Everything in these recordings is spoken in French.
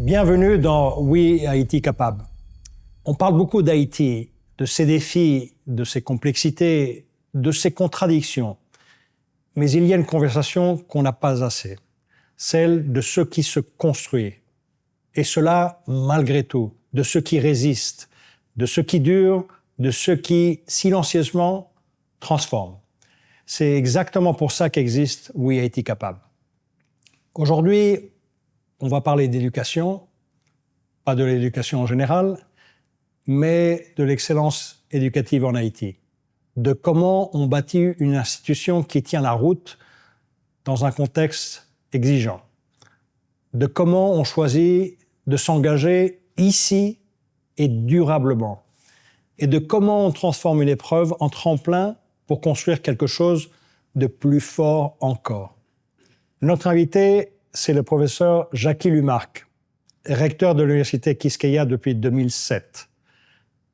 Bienvenue dans Oui, Haïti capable. On parle beaucoup d'Haïti, de ses défis, de ses complexités, de ses contradictions. Mais il y a une conversation qu'on n'a pas assez, celle de ce qui se construit. Et cela, malgré tout, de ce qui résiste, de ce qui dure, de ce qui, silencieusement, transforme. C'est exactement pour ça qu'existe Oui, Haïti capable. Aujourd'hui, on va parler d'éducation, pas de l'éducation en général, mais de l'excellence éducative en Haïti, de comment on bâtit une institution qui tient la route dans un contexte exigeant, de comment on choisit de s'engager ici et durablement, et de comment on transforme une épreuve en tremplin pour construire quelque chose de plus fort encore. Notre invité, c'est le professeur Jacky Lumarque, recteur de l'Université Quisqueya depuis 2007.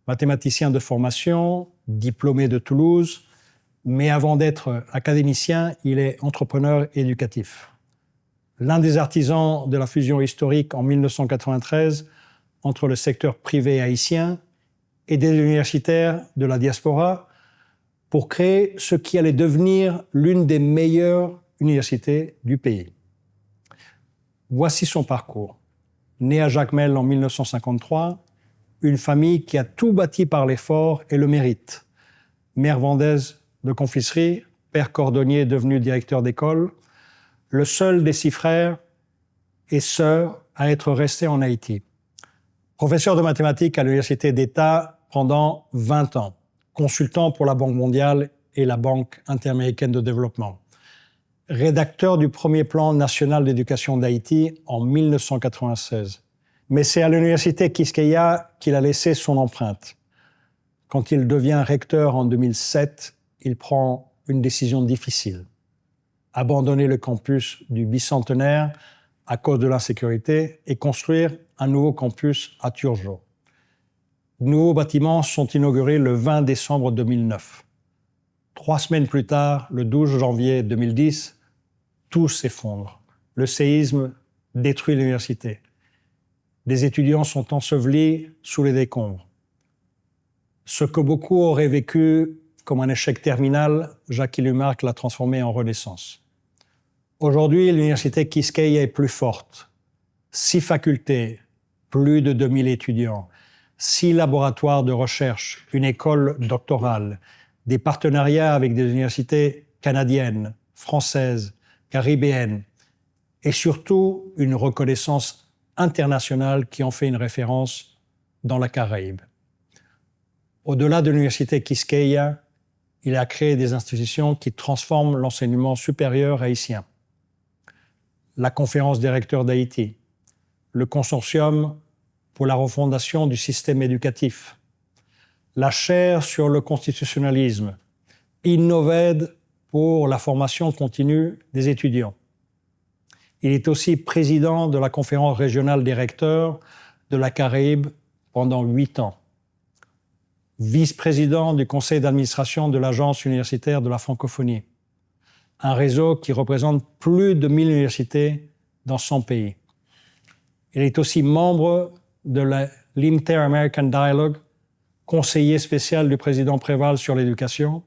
Mathématicien de formation, diplômé de Toulouse, mais avant d'être académicien, il est entrepreneur éducatif. L'un des artisans de la fusion historique en 1993 entre le secteur privé haïtien et des universitaires de la diaspora pour créer ce qui allait devenir l'une des meilleures universités du pays. Voici son parcours. Né à Jacmel en 1953, une famille qui a tout bâti par l'effort et le mérite. Mère vendaise de confiserie, père cordonnier devenu directeur d'école, le seul des 6 frères et sœurs à être resté en Haïti. Professeur de mathématiques à l'Université d'État pendant 20 ans, consultant pour la Banque mondiale et la Banque interaméricaine de développement. Rédacteur du premier plan national d'éducation d'Haïti en 1996. Mais c'est à l'université Quisqueya qu'il a laissé son empreinte. Quand il devient recteur en 2007, il prend une décision difficile. Abandonner le campus du bicentenaire à cause de l'insécurité et construire un nouveau campus à Turgeau. De nouveaux bâtiments sont inaugurés le 20 décembre 2009. 3 semaines plus tard, le 12 janvier 2010, tout s'effondre. Le séisme détruit l'université. Des étudiants sont ensevelis sous les décombres. Ce que beaucoup auraient vécu comme un échec terminal, Jacky Lumarque l'a transformé en renaissance. Aujourd'hui, l'université Quisqueya est plus forte. 6 facultés, plus de 2000 étudiants, 6 laboratoires de recherche, une école doctorale, des partenariats avec des universités canadiennes, françaises, caribéennes, et surtout une reconnaissance internationale qui en fait une référence dans la Caraïbe. Au-delà de l'université Quisqueya, il a créé des institutions qui transforment l'enseignement supérieur haïtien. La conférence des recteurs d'Haïti, le consortium pour la refondation du système éducatif, la chaire sur le constitutionnalisme, Innoved pour la formation continue des étudiants. Il est aussi président de la conférence régionale des recteurs de la Caraïbe pendant 8 ans. Vice-président du conseil d'administration de l'Agence universitaire de la francophonie, un réseau qui représente plus de 1000 universités dans 100 pays. Il est aussi membre de l'Inter-American Dialogue, conseiller spécial du président Préval sur l'éducation,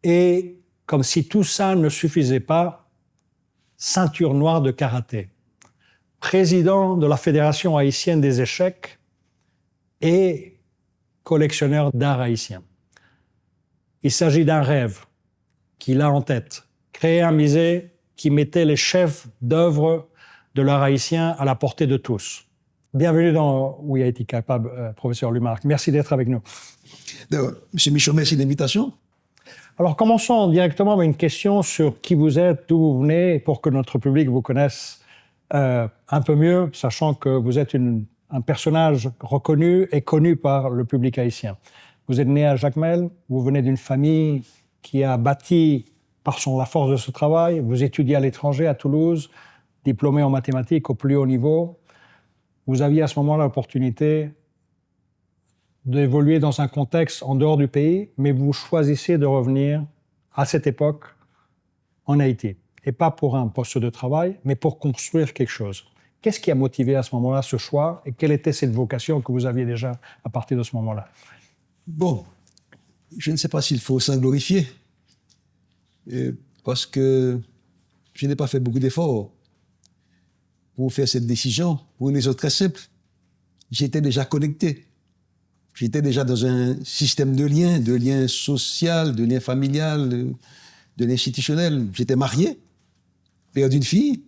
et comme si tout ça ne suffisait pas, ceinture noire de karaté, président de la Fédération haïtienne des échecs et collectionneur d'art haïtien. Il s'agit d'un rêve qu'il a en tête, créer un musée qui mettait les chefs d'œuvre de l'art haïtien à la portée de tous. Bienvenue dans Oui, Haïti capable, professeur Lumarque. Merci d'être avec nous. Monsieur Michaud, merci de l'invitation. Alors, commençons directement avec une question sur qui vous êtes, d'où vous venez, pour que notre public vous connaisse un peu mieux, sachant que vous êtes un personnage reconnu et connu par le public haïtien. Vous êtes né à Jacmel, vous venez d'une famille qui a bâti par la force de ce travail, vous étudiez à l'étranger, à Toulouse, diplômé en mathématiques au plus haut niveau. Vous aviez à ce moment-là l'opportunité d'évoluer dans un contexte en dehors du pays, mais vous choisissez de revenir à cette époque en Haïti. Et pas pour un poste de travail, mais pour construire quelque chose. Qu'est-ce qui a motivé à ce moment-là ce choix et quelle était cette vocation que vous aviez déjà à partir de ce moment-là? Bon, je ne sais pas s'il faut s'en glorifier, parce que je n'ai pas fait beaucoup d'efforts pour faire cette décision, pour une raison très simple. J'étais déjà connecté. J'étais déjà dans un système de liens sociaux, de liens familial, de liens institutionnels. J'étais marié, père d'une fille,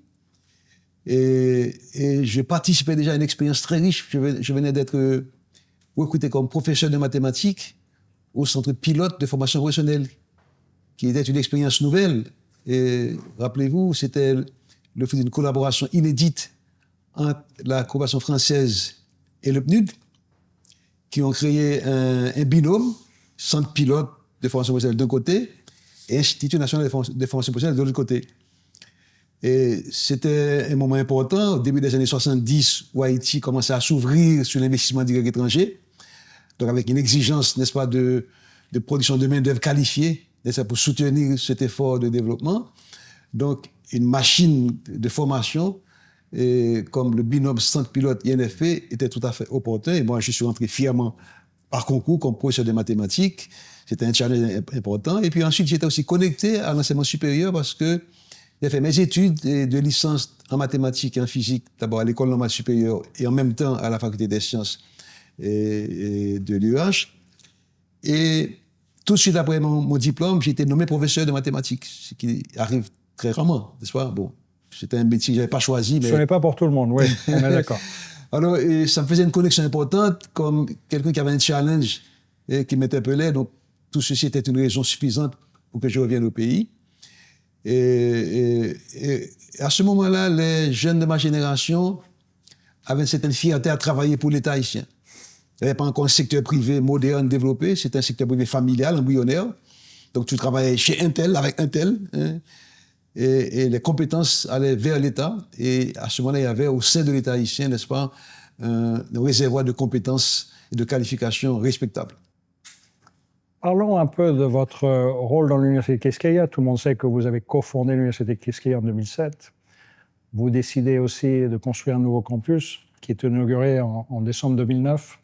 et je participais déjà à une expérience très riche. Je venais d'être recruté comme professeur de mathématiques au centre pilote de formation professionnelle, qui était une expérience nouvelle. Et rappelez-vous, c'était le fruit d'une collaboration inédite entre la coopération française et le PNUD, qui ont créé un binôme, centre pilote de formation professionnelle d'un côté et Institut national de formation professionnelle de l'autre côté. Et c'était un moment important, au début des années 70, où Haïti commençait à s'ouvrir sur l'investissement direct étranger, donc avec une exigence, n'est-ce pas, de production de main-d'œuvre qualifiée, n'est-ce pas, pour soutenir cet effort de développement. Donc, une machine de formation, comme le binôme centre pilote INFP, était tout à fait opportun. Et moi, je suis rentré fièrement par concours comme professeur de mathématiques. C'était un challenge important. Et puis ensuite, j'étais aussi connecté à l'enseignement supérieur parce que j'ai fait mes études de licence en mathématiques et en physique, d'abord à l'école normale supérieure et en même temps à la faculté des sciences et de l'UH. Et tout de suite après mon diplôme, j'ai été nommé professeur de mathématiques, ce qui arrive très rarement, n'est-ce pas? Bon, c'était un métier que je n'avais pas choisi. Mais... Ce n'est pas pour tout le monde, oui, on est d'accord. Alors, ça me faisait une connexion importante, comme quelqu'un qui avait un challenge et qui m'interpellait. Donc, tout ceci était une raison suffisante pour que je revienne au pays. Et à ce moment-là, les jeunes de ma génération avaient une certaine fierté à travailler pour l'État haïtien. Il n'y avait pas encore un secteur privé moderne développé, c'était un secteur privé familial, embryonnaire. Donc, tu travaillais chez un tel, avec un tel, hein, et les compétences allaient vers l'État. Et à ce moment-là, il y avait au sein de l'État haïtien, n'est-ce pas, un réservoir de compétences et de qualifications respectables. Parlons un peu de votre rôle dans l'Université de Quisqueya. Tout le monde sait que vous avez cofondé l'Université de Quisqueya en 2007. Vous décidez aussi de construire un nouveau campus qui est inauguré en décembre 2009.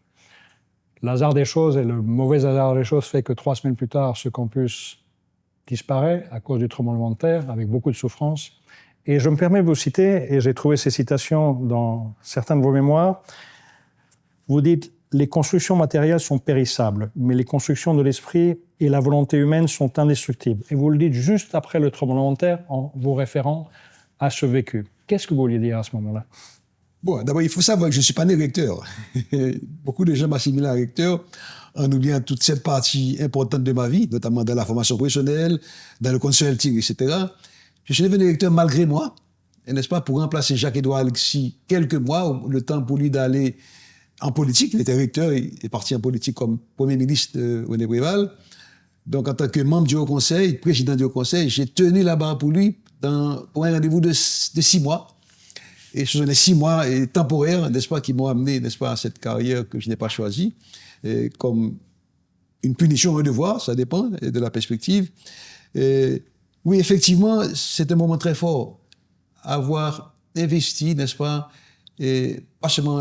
L'hasard des choses et le mauvais hasard des choses fait que 3 semaines plus tard, ce campus disparaît à cause du tremblement de terre, avec beaucoup de souffrance. Et je me permets de vous citer, et j'ai trouvé ces citations dans certains de vos mémoires. Vous dites « Les constructions matérielles sont périssables, mais les constructions de l'esprit et la volonté humaine sont indestructibles. » Et vous le dites juste après le tremblement de terre en vous référant à ce vécu. Qu'est-ce que vous vouliez dire à ce moment-là? Bon, d'abord, il faut savoir que je ne suis pas né recteur. Beaucoup de gens m'assimilent à recteur en oubliant toute cette partie importante de ma vie, notamment dans la formation professionnelle, dans le consulting, etc. Je suis devenu recteur malgré moi, n'est-ce pas, pour remplacer Jacques-Édouard Alexis quelques mois, le temps pour lui d'aller en politique. Il était recteur, il est parti en politique comme Premier ministre René Préval. Donc, en tant que membre du Haut Conseil, président du Haut Conseil, j'ai tenu la barre pour lui pour un rendez-vous de 6 mois. Et ce sont les 6 mois temporaires, n'est-ce pas, qui m'ont amené, n'est-ce pas, à cette carrière que je n'ai pas choisie, comme une punition ou un devoir, ça dépend de la perspective. Oui, effectivement, c'est un moment très fort. Avoir investi, n'est-ce pas, pas seulement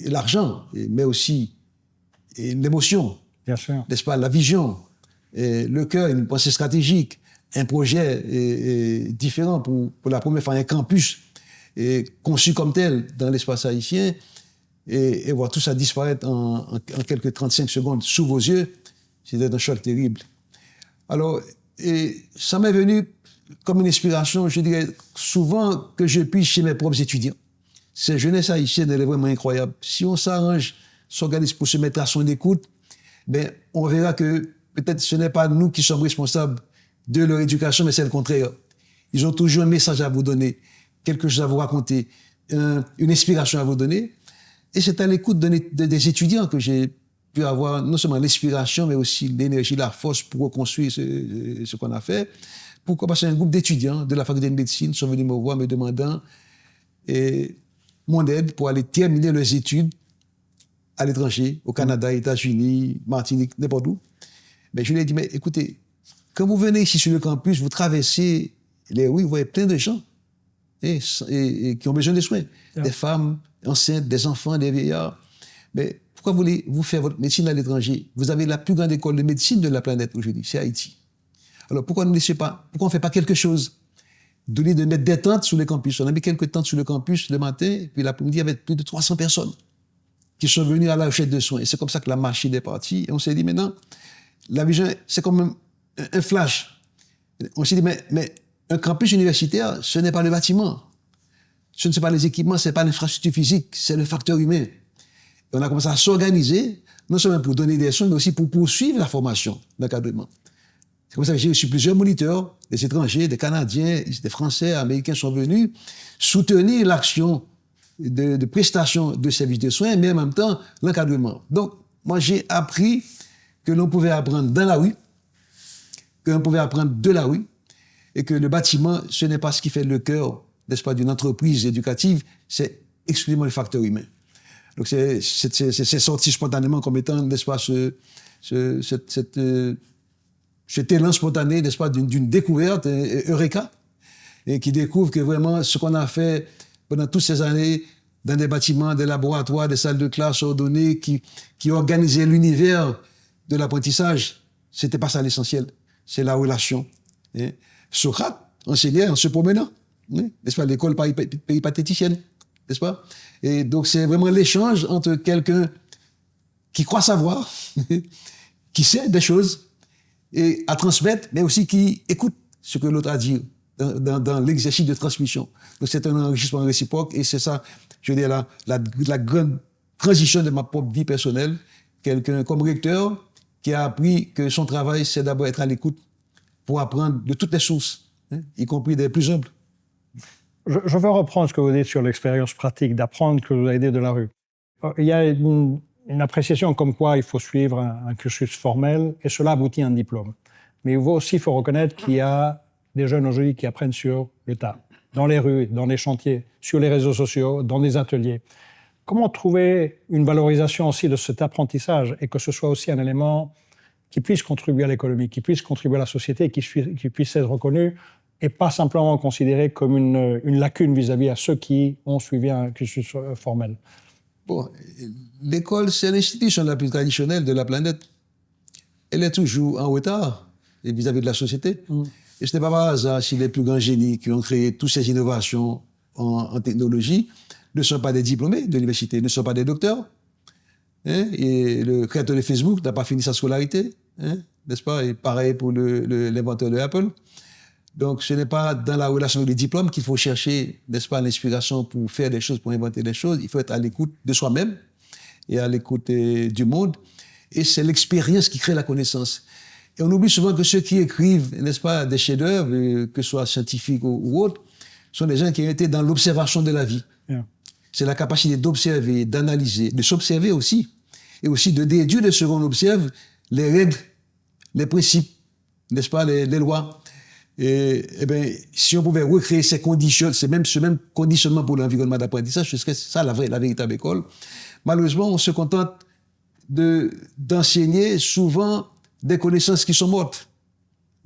l'argent, mais aussi l'émotion, bien sûr, n'est-ce pas, la vision, le cœur, une pensée stratégique, un projet différent pour la première fois, un campus conçu comme tel dans l'espace haïtien, et voir tout ça disparaître en quelques 35 secondes sous vos yeux, c'était un choc terrible. Alors, ça m'est venu comme une inspiration, je dirais, souvent que je puisse chez mes propres étudiants. Cette jeunesse haïtienne, elle est vraiment incroyable. Si on s'arrange, s'organise pour se mettre à son écoute, ben, on verra que peut-être ce n'est pas nous qui sommes responsables de leur éducation, mais c'est le contraire. Ils ont toujours un message à vous donner, quelque chose à vous raconter, une inspiration à vous donner. Et c'est à l'écoute des étudiants que j'ai pu avoir non seulement l'inspiration, mais aussi l'énergie, la force pour reconstruire ce qu'on a fait. Pourquoi? Parce qu'un groupe d'étudiants de la faculté de médecine sont venus me voir me demandant mon aide pour aller terminer leurs études à l'étranger, au Canada, États-Unis, Martinique, n'importe où. Mais je lui ai dit, mais écoutez, quand vous venez ici sur le campus, vous traversez les rues, vous voyez plein de gens et qui ont besoin de soins. Des femmes enceintes, des enfants, des vieillards. Mais pourquoi voulez-vous faire votre médecine à l'étranger? Vous avez la plus grande école de médecine de la planète aujourd'hui, c'est Haïti. Alors pourquoi on ne fait pas quelque chose? De lieu de mettre des tentes sur les campus. On a mis quelques tentes sur le campus le matin, puis l'après-midi, il y avait plus de 300 personnes qui sont venues à la recherche de soins. Et c'est comme ça que la machine est partie. Et on s'est dit, maintenant, la vision, c'est comme un flash. On s'est dit, mais un campus universitaire, ce n'est pas le bâtiment. Ce ne sont pas les équipements, ce n'est pas l'infrastructure physique, c'est le facteur humain. Et on a commencé à s'organiser, non seulement pour donner des soins, mais aussi pour poursuivre la formation d'encadrement. C'est comme ça que j'ai reçu plusieurs moniteurs, des étrangers, des Canadiens, des Français, Américains sont venus soutenir l'action de prestation de services de soins, mais en même temps, l'encadrement. Donc, moi, j'ai appris que l'on pouvait apprendre dans la rue, que l'on pouvait apprendre de la rue, et que le bâtiment, ce n'est pas ce qui fait le cœur, n'est-ce pas, d'une entreprise éducative, c'est exclusivement le facteur humain. Donc, c'est sorti spontanément comme étant, n'est-ce pas, cet élan spontané, n'est-ce pas, d'une découverte, Eureka, et qui découvre que vraiment ce qu'on a fait pendant toutes ces années dans des bâtiments, des laboratoires, des salles de classe ordonnées qui organisaient l'univers de l'apprentissage, c'était pas ça l'essentiel, c'est la relation. Hein. Socrate enseignait en se promenant, hein, n'est-ce pas, l'école péripatéticienne, n'est-ce pas? Et donc c'est vraiment l'échange entre quelqu'un qui croit savoir, qui sait des choses, et à transmettre, mais aussi qui écoute ce que l'autre a dit dans l'exercice de transmission. Donc c'est un enrichissement réciproque et c'est ça, je veux dire, la grande transition de ma propre vie personnelle. Quelqu'un comme recteur qui a appris que son travail, c'est d'abord être à l'écoute pour apprendre de toutes les sources, hein, y compris des plus humbles. Je veux reprendre ce que vous dites sur l'expérience pratique, d'apprendre que vous avez aidé de la rue. Il y a une appréciation comme quoi il faut suivre un cursus formel et cela aboutit à un diplôme. Mais il faut reconnaître qu'il y a des jeunes aujourd'hui qui apprennent sur le tas, dans les rues, dans les chantiers, sur les réseaux sociaux, dans des ateliers. Comment trouver une valorisation aussi de cet apprentissage et que ce soit aussi un élément qui puisse contribuer à l'économie, qui puisse contribuer à la société, qui puisse être reconnu et pas simplement considéré comme une lacune vis-à-vis à ceux qui ont suivi un cursus formel? Bon, l'école, c'est l'institution la plus traditionnelle de la planète. Elle est toujours en retard vis-à-vis de la société. Et ce n'est pas par hasard si les plus grands génies qui ont créé toutes ces innovations en technologie ne sont pas des diplômés de l'université, ne sont pas des docteurs. Hein? Et le créateur de Facebook n'a pas fini sa scolarité, hein? N'est-ce pas? Et pareil pour l'inventeur de Apple. Donc, ce n'est pas dans la relation avec les diplômes qu'il faut chercher, n'est-ce pas, l'inspiration pour faire des choses, pour inventer des choses. Il faut être à l'écoute de soi-même et à l'écoute du monde. Et c'est l'expérience qui crée la connaissance. Et on oublie souvent que ceux qui écrivent, n'est-ce pas, des chefs-d'œuvre, que ce soit scientifiques ou autres, sont des gens qui ont été dans l'observation de la vie. Yeah. C'est la capacité d'observer, d'analyser, de s'observer aussi, et aussi de déduire de ce qu'on observe les règles, les principes, n'est-ce pas, les lois. Et bien, si on pouvait recréer ces conditions, ce même conditionnement pour l'environnement d'apprentissage, ce serait ça la véritable école. Malheureusement, on se contente d'enseigner souvent des connaissances qui sont mortes.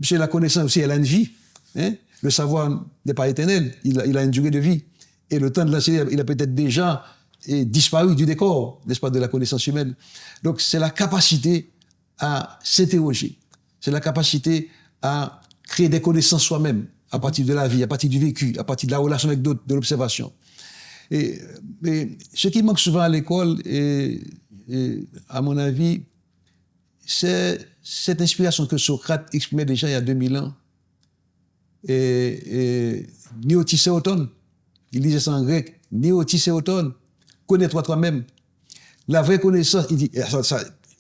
Parce que la connaissance aussi, elle a une vie. Hein? Le savoir n'est pas éternel, il a une durée de vie. Et le temps de l'enseigner, il a peut-être déjà disparu du décor, n'est-ce pas, de la connaissance humaine. Donc, c'est la capacité à s'interroger. C'est la capacité à créer des connaissances soi-même, à partir de la vie, à partir du vécu, à partir de la relation avec d'autres, de l'observation. Et ce qui manque souvent à l'école, et à mon avis, c'est cette inspiration que Socrate exprimait déjà il y a 2000 ans. Néotisséoton, il disait ça en grec, néotisséoton, connais-toi toi-même. La vraie connaissance, il dit,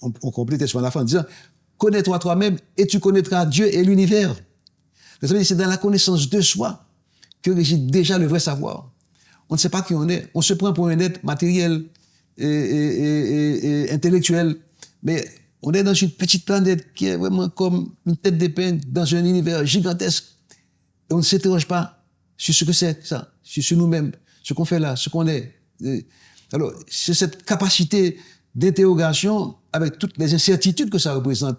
on complète sur la fin en disant, connais-toi toi-même et tu connaîtras Dieu et l'univers. C'est dans la connaissance de soi que réside déjà le vrai savoir. On ne sait pas qui on est. On se prend pour un être matériel et intellectuel. Mais on est dans une petite planète qui est vraiment comme une tête d'épingle dans un univers gigantesque. Et on ne s'interroge pas sur ce que c'est, ça, sur nous-mêmes, ce qu'on fait là, ce qu'on est. Alors, c'est cette capacité d'interrogation avec toutes les incertitudes que ça représente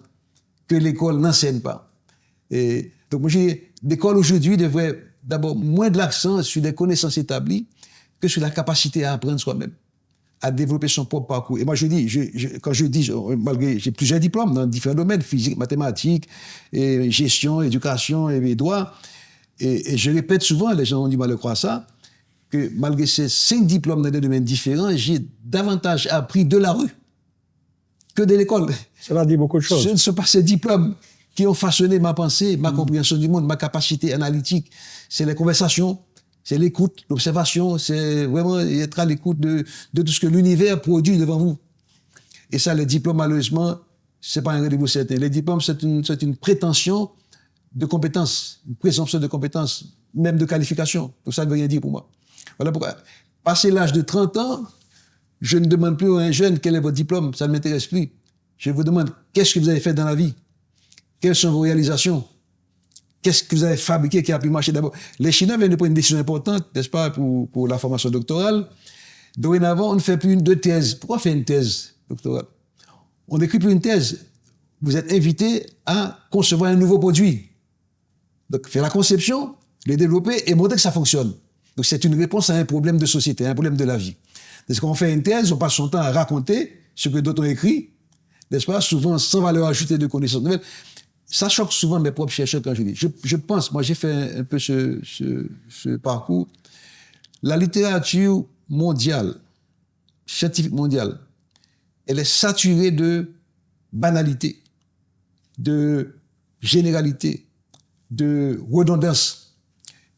que l'école n'enseigne pas. Et donc, moi, je dis, l'école aujourd'hui devrait d'abord moins de l'accent sur des connaissances établies que sur la capacité à apprendre soi-même, à développer son propre parcours. Et moi, je dis, quand je dis, malgré, j'ai plusieurs diplômes dans différents domaines, physique, mathématiques, et gestion, éducation et droit. Et je répète souvent, les gens ont du mal à croire ça, que malgré ces 5 diplômes dans des domaines différents, j'ai davantage appris de la rue que de l'école. Cela dit beaucoup de choses. Ce ne sont pas ces diplômes qui ont façonné ma pensée, ma compréhension du monde, ma capacité analytique. C'est les conversations, c'est l'écoute, l'observation, c'est vraiment être à l'écoute de tout ce que l'univers produit devant vous. Et ça, les diplômes, malheureusement, c'est pas un rendez-vous certain. Les diplômes, c'est une prétention de compétences, une présomption de compétences, même de qualification. Donc ça ne veut rien dire pour moi. Voilà pourquoi, passé l'âge de 30 ans, je ne demande plus à un jeune quel est votre diplôme, ça ne m'intéresse plus. Je vous demande qu'est-ce que vous avez fait dans la vie, quelles sont vos réalisations, qu'est-ce que vous avez fabriqué qui a pu marcher d'abord. Les Chinois viennent de prendre une décision importante, n'est-ce pas, pour la formation doctorale. Dorénavant, on ne fait plus de thèse. Pourquoi faire une thèse doctorale? On n'écrit plus une thèse. Vous êtes invité à concevoir un nouveau produit. Donc, faire la conception, le développer et montrer que ça fonctionne. Donc, c'est une réponse à un problème de société, à un problème de la vie. Parce qu'on fait une thèse, on passe son temps à raconter ce que d'autres ont écrit, n'est-ce pas, souvent sans valeur ajoutée de connaissances nouvelles. Ça choque souvent mes propres chercheurs quand je dis. Je pense, moi j'ai fait un peu ce parcours. La littérature mondiale, scientifique mondiale, elle est saturée de banalité, de généralité, de redondance,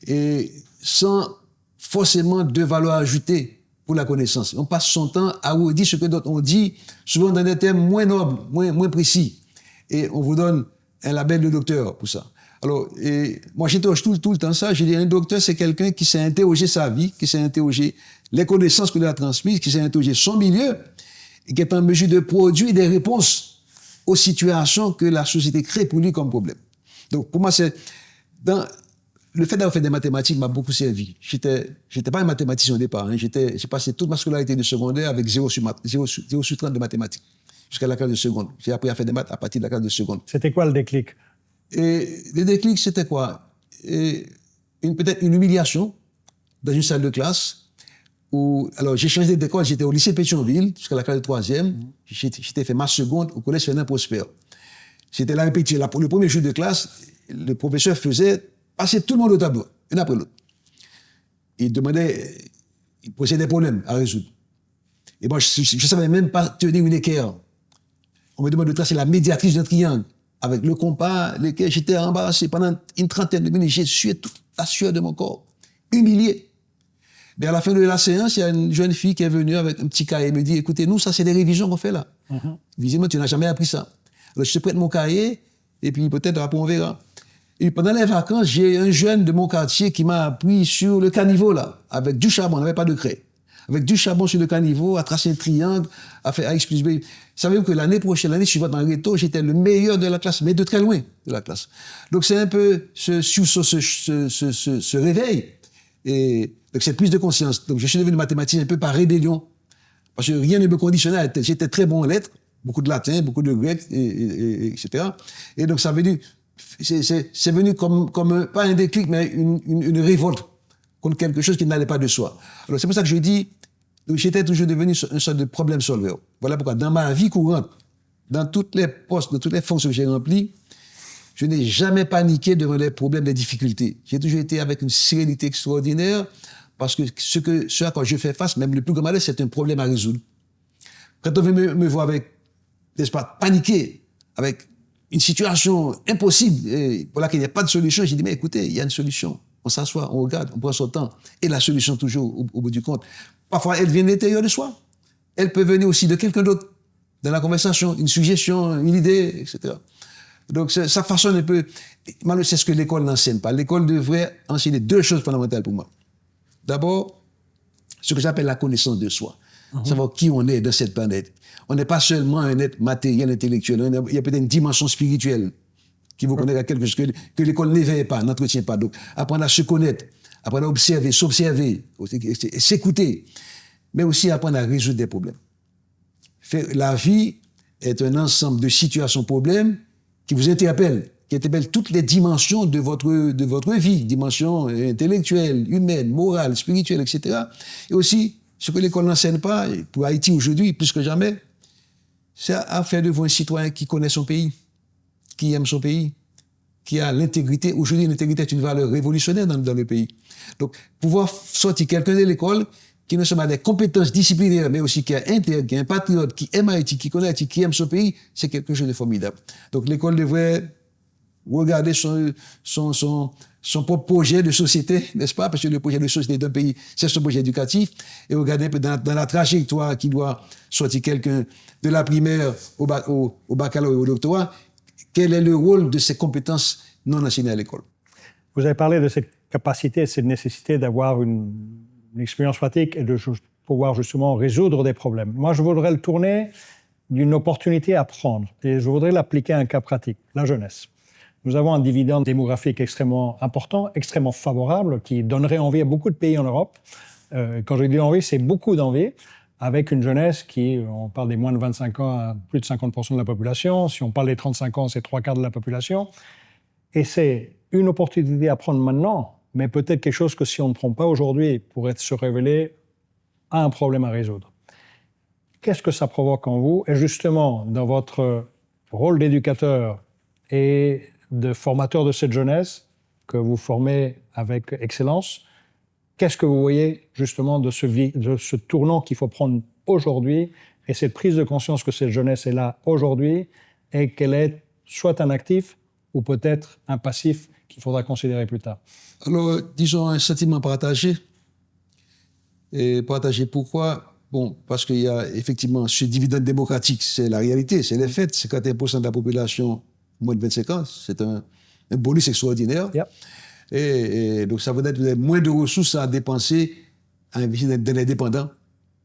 et sans forcément de valeur ajoutée pour la connaissance. On passe son temps à redire ce que d'autres ont dit, souvent dans des termes moins nobles, moins précis. Et on vous donne un label de docteur pour ça. Alors, moi j'interroge tout le temps ça. Je dis, un docteur, c'est quelqu'un qui s'est interrogé sa vie, qui s'est interrogé les connaissances que l'on a transmises, qui s'est interrogé son milieu, et qui est en mesure de produire des réponses aux situations que la société crée pour lui comme problème. Donc, pour moi, le fait d'avoir fait des mathématiques m'a beaucoup servi. J'étais pas un mathématicien au départ. J'ai passé toute ma scolarité de secondaire avec 0 sur 30 de mathématiques, jusqu'à la classe de seconde. J'ai appris à faire des maths à partir de la classe de seconde. C'était quoi le déclic? Et le déclic, c'était quoi? Peut-être une humiliation dans une salle de classe où, alors j'ai changé d'école, j'étais au lycée Pétionville jusqu'à la classe de 3e. J'étais fait ma seconde au collège Fernand Prosper. C'était la répétition. Le premier jour de classe, le professeur faisait passer tout le monde au tableau, un après l'autre. Il posait des problèmes à résoudre. Et moi, je ne savais même pas tenir une équerre. On me demande de tracer la médiatrice d'un triangle. Avec le compas, l'équerre, j'étais embarrassé. Pendant une trentaine de minutes, j'ai sué toute la sueur de mon corps. Humilié. Mais à la fin de la séance, il y a une jeune fille qui est venue avec un petit cahier et me dit, écoutez, nous, ça, c'est des révisions qu'on fait là. Visiblement, tu n'as jamais appris ça. Alors, je te prête mon cahier, et puis peut-être après, on verra. Et pendant les vacances, j'ai un jeune de mon quartier qui m'a appris sur le caniveau, là, avec du charbon, on n'avait pas de craie. Avec du charbon sur le caniveau, à tracer un triangle, à faire Ax plus B. Savez-vous que l'année suivante, dans le réto, j'étais le meilleur de la classe, mais de très loin de la classe. Donc, c'est un peu ce réveil. Et donc, cette prise de conscience. Donc, je suis devenu mathématicien un peu par rébellion. Parce que rien ne me conditionnait à être. J'étais très bon en lettres, beaucoup de latin, beaucoup de grec, etc. Et donc, ça veut dire, c'est venu comme pas un déclic, mais une révolte contre quelque chose qui n'allait pas de soi. Alors, c'est pour ça que je dis, j'étais toujours devenu un sorte de problème solver. Voilà pourquoi, dans ma vie courante, dans toutes les postes, dans toutes les fonctions que j'ai remplies, je n'ai jamais paniqué devant les problèmes, les difficultés. J'ai toujours été avec une sérénité extraordinaire, parce que ce à quoi je fais face, même le plus grand malheur, c'est un problème à résoudre. Quand on veut me voir avec, n'est-ce pas, paniquer, avec une situation impossible, et pour laquelle il n'y a pas de solution, j'ai dit, mais écoutez, il y a une solution. On s'assoit, on regarde, on prend son temps. Et la solution, toujours, au bout du compte. Parfois, elle vient de l'intérieur de soi. Elle peut venir aussi de quelqu'un d'autre, dans la conversation, une suggestion, une idée, etc. Donc, ça façonne un peu. Malheureusement, c'est ce que l'école n'enseigne pas. L'école devrait enseigner 2 choses fondamentales pour moi. D'abord, ce que j'appelle la connaissance de soi. Savoir qui on est dans cette planète. On n'est pas seulement un être matériel, intellectuel. Il y a peut-être une dimension spirituelle qui vous connaît à quelque chose que l'école n'éveille pas, n'entretient pas. Donc, apprendre à se connaître, apprendre à observer, s'observer, s'écouter, mais aussi apprendre à résoudre des problèmes. La vie est un ensemble de situations, problèmes qui vous interpellent. qui interpelle toutes les dimensions de votre vie, dimensions intellectuelles, humaines, morales, spirituelles, etc. Et aussi, ce que l'école n'enseigne pas, pour Haïti aujourd'hui, plus que jamais, c'est à faire de vous un citoyen qui connaît son pays, qui aime son pays, qui a l'intégrité. Aujourd'hui, l'intégrité est une valeur révolutionnaire dans le pays. Donc, pouvoir sortir quelqu'un de l'école qui ne seulement a des compétences disciplinaires, mais aussi qui est intègre, qui est un patriote, qui aime Haïti, qui connaît Haïti, qui aime son pays, c'est quelque chose de formidable. Donc, l'école devrait regarder son propre projet de société, n'est-ce pas? Parce que le projet de société d'un pays, c'est son projet éducatif. Et regarder un peu dans la trajectoire qui doit sortir quelqu'un de la primaire au baccalauréat et au doctorat, quel est le rôle de ces compétences non enseignées à l'école? Vous avez parlé de cette capacité, cette nécessité d'avoir une expérience pratique et de pouvoir justement résoudre des problèmes. Moi, je voudrais le tourner d'une opportunité à prendre et je voudrais l'appliquer à un cas pratique, la jeunesse. Nous avons un dividende démographique extrêmement important, extrêmement favorable, qui donnerait envie à beaucoup de pays en Europe. Quand je dis envie, c'est beaucoup d'envie, avec une jeunesse qui, on parle des moins de 25 ans à plus de 50% de la population. Si on parle des 35 ans, c'est 3/4 de la population. Et c'est une opportunité à prendre maintenant, mais peut-être quelque chose que si on ne prend pas aujourd'hui, pourrait se révéler un problème à résoudre. Qu'est-ce que ça provoque en vous? Et justement, dans votre rôle d'éducateur et de formateur de cette jeunesse que vous formez avec excellence, qu'est-ce que vous voyez justement de ce tournant qu'il faut prendre aujourd'hui et cette prise de conscience que cette jeunesse est là aujourd'hui et qu'elle est soit un actif ou peut-être un passif qu'il faudra considérer plus tard? Alors, disons un sentiment partagé. Et partagé pourquoi? Bon, parce qu'il y a effectivement ce dividende démocratique, c'est la réalité, c'est les faits. 51% de la population, moins de 25 ans, c'est un bonus extraordinaire. Yep. Et donc, ça veut dire que vous avez moins de ressources à dépenser, à investir dans l'indépendant,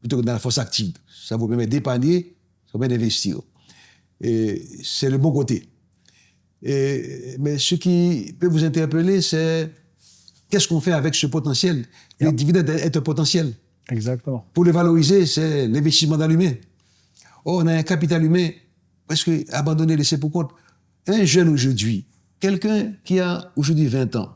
plutôt que dans la force active. Ça vous permet d'épargner, ça vous permet d'investir. Et c'est le bon côté. Mais ce qui peut vous interpeller, c'est qu'est-ce qu'on fait avec ce potentiel? Le dividende est un potentiel. Exactement. Pour le valoriser, c'est l'investissement dans l'humain. Or, on a un capital humain presque abandonné, laissé pour compte. Un jeune aujourd'hui, quelqu'un qui a aujourd'hui 20 ans,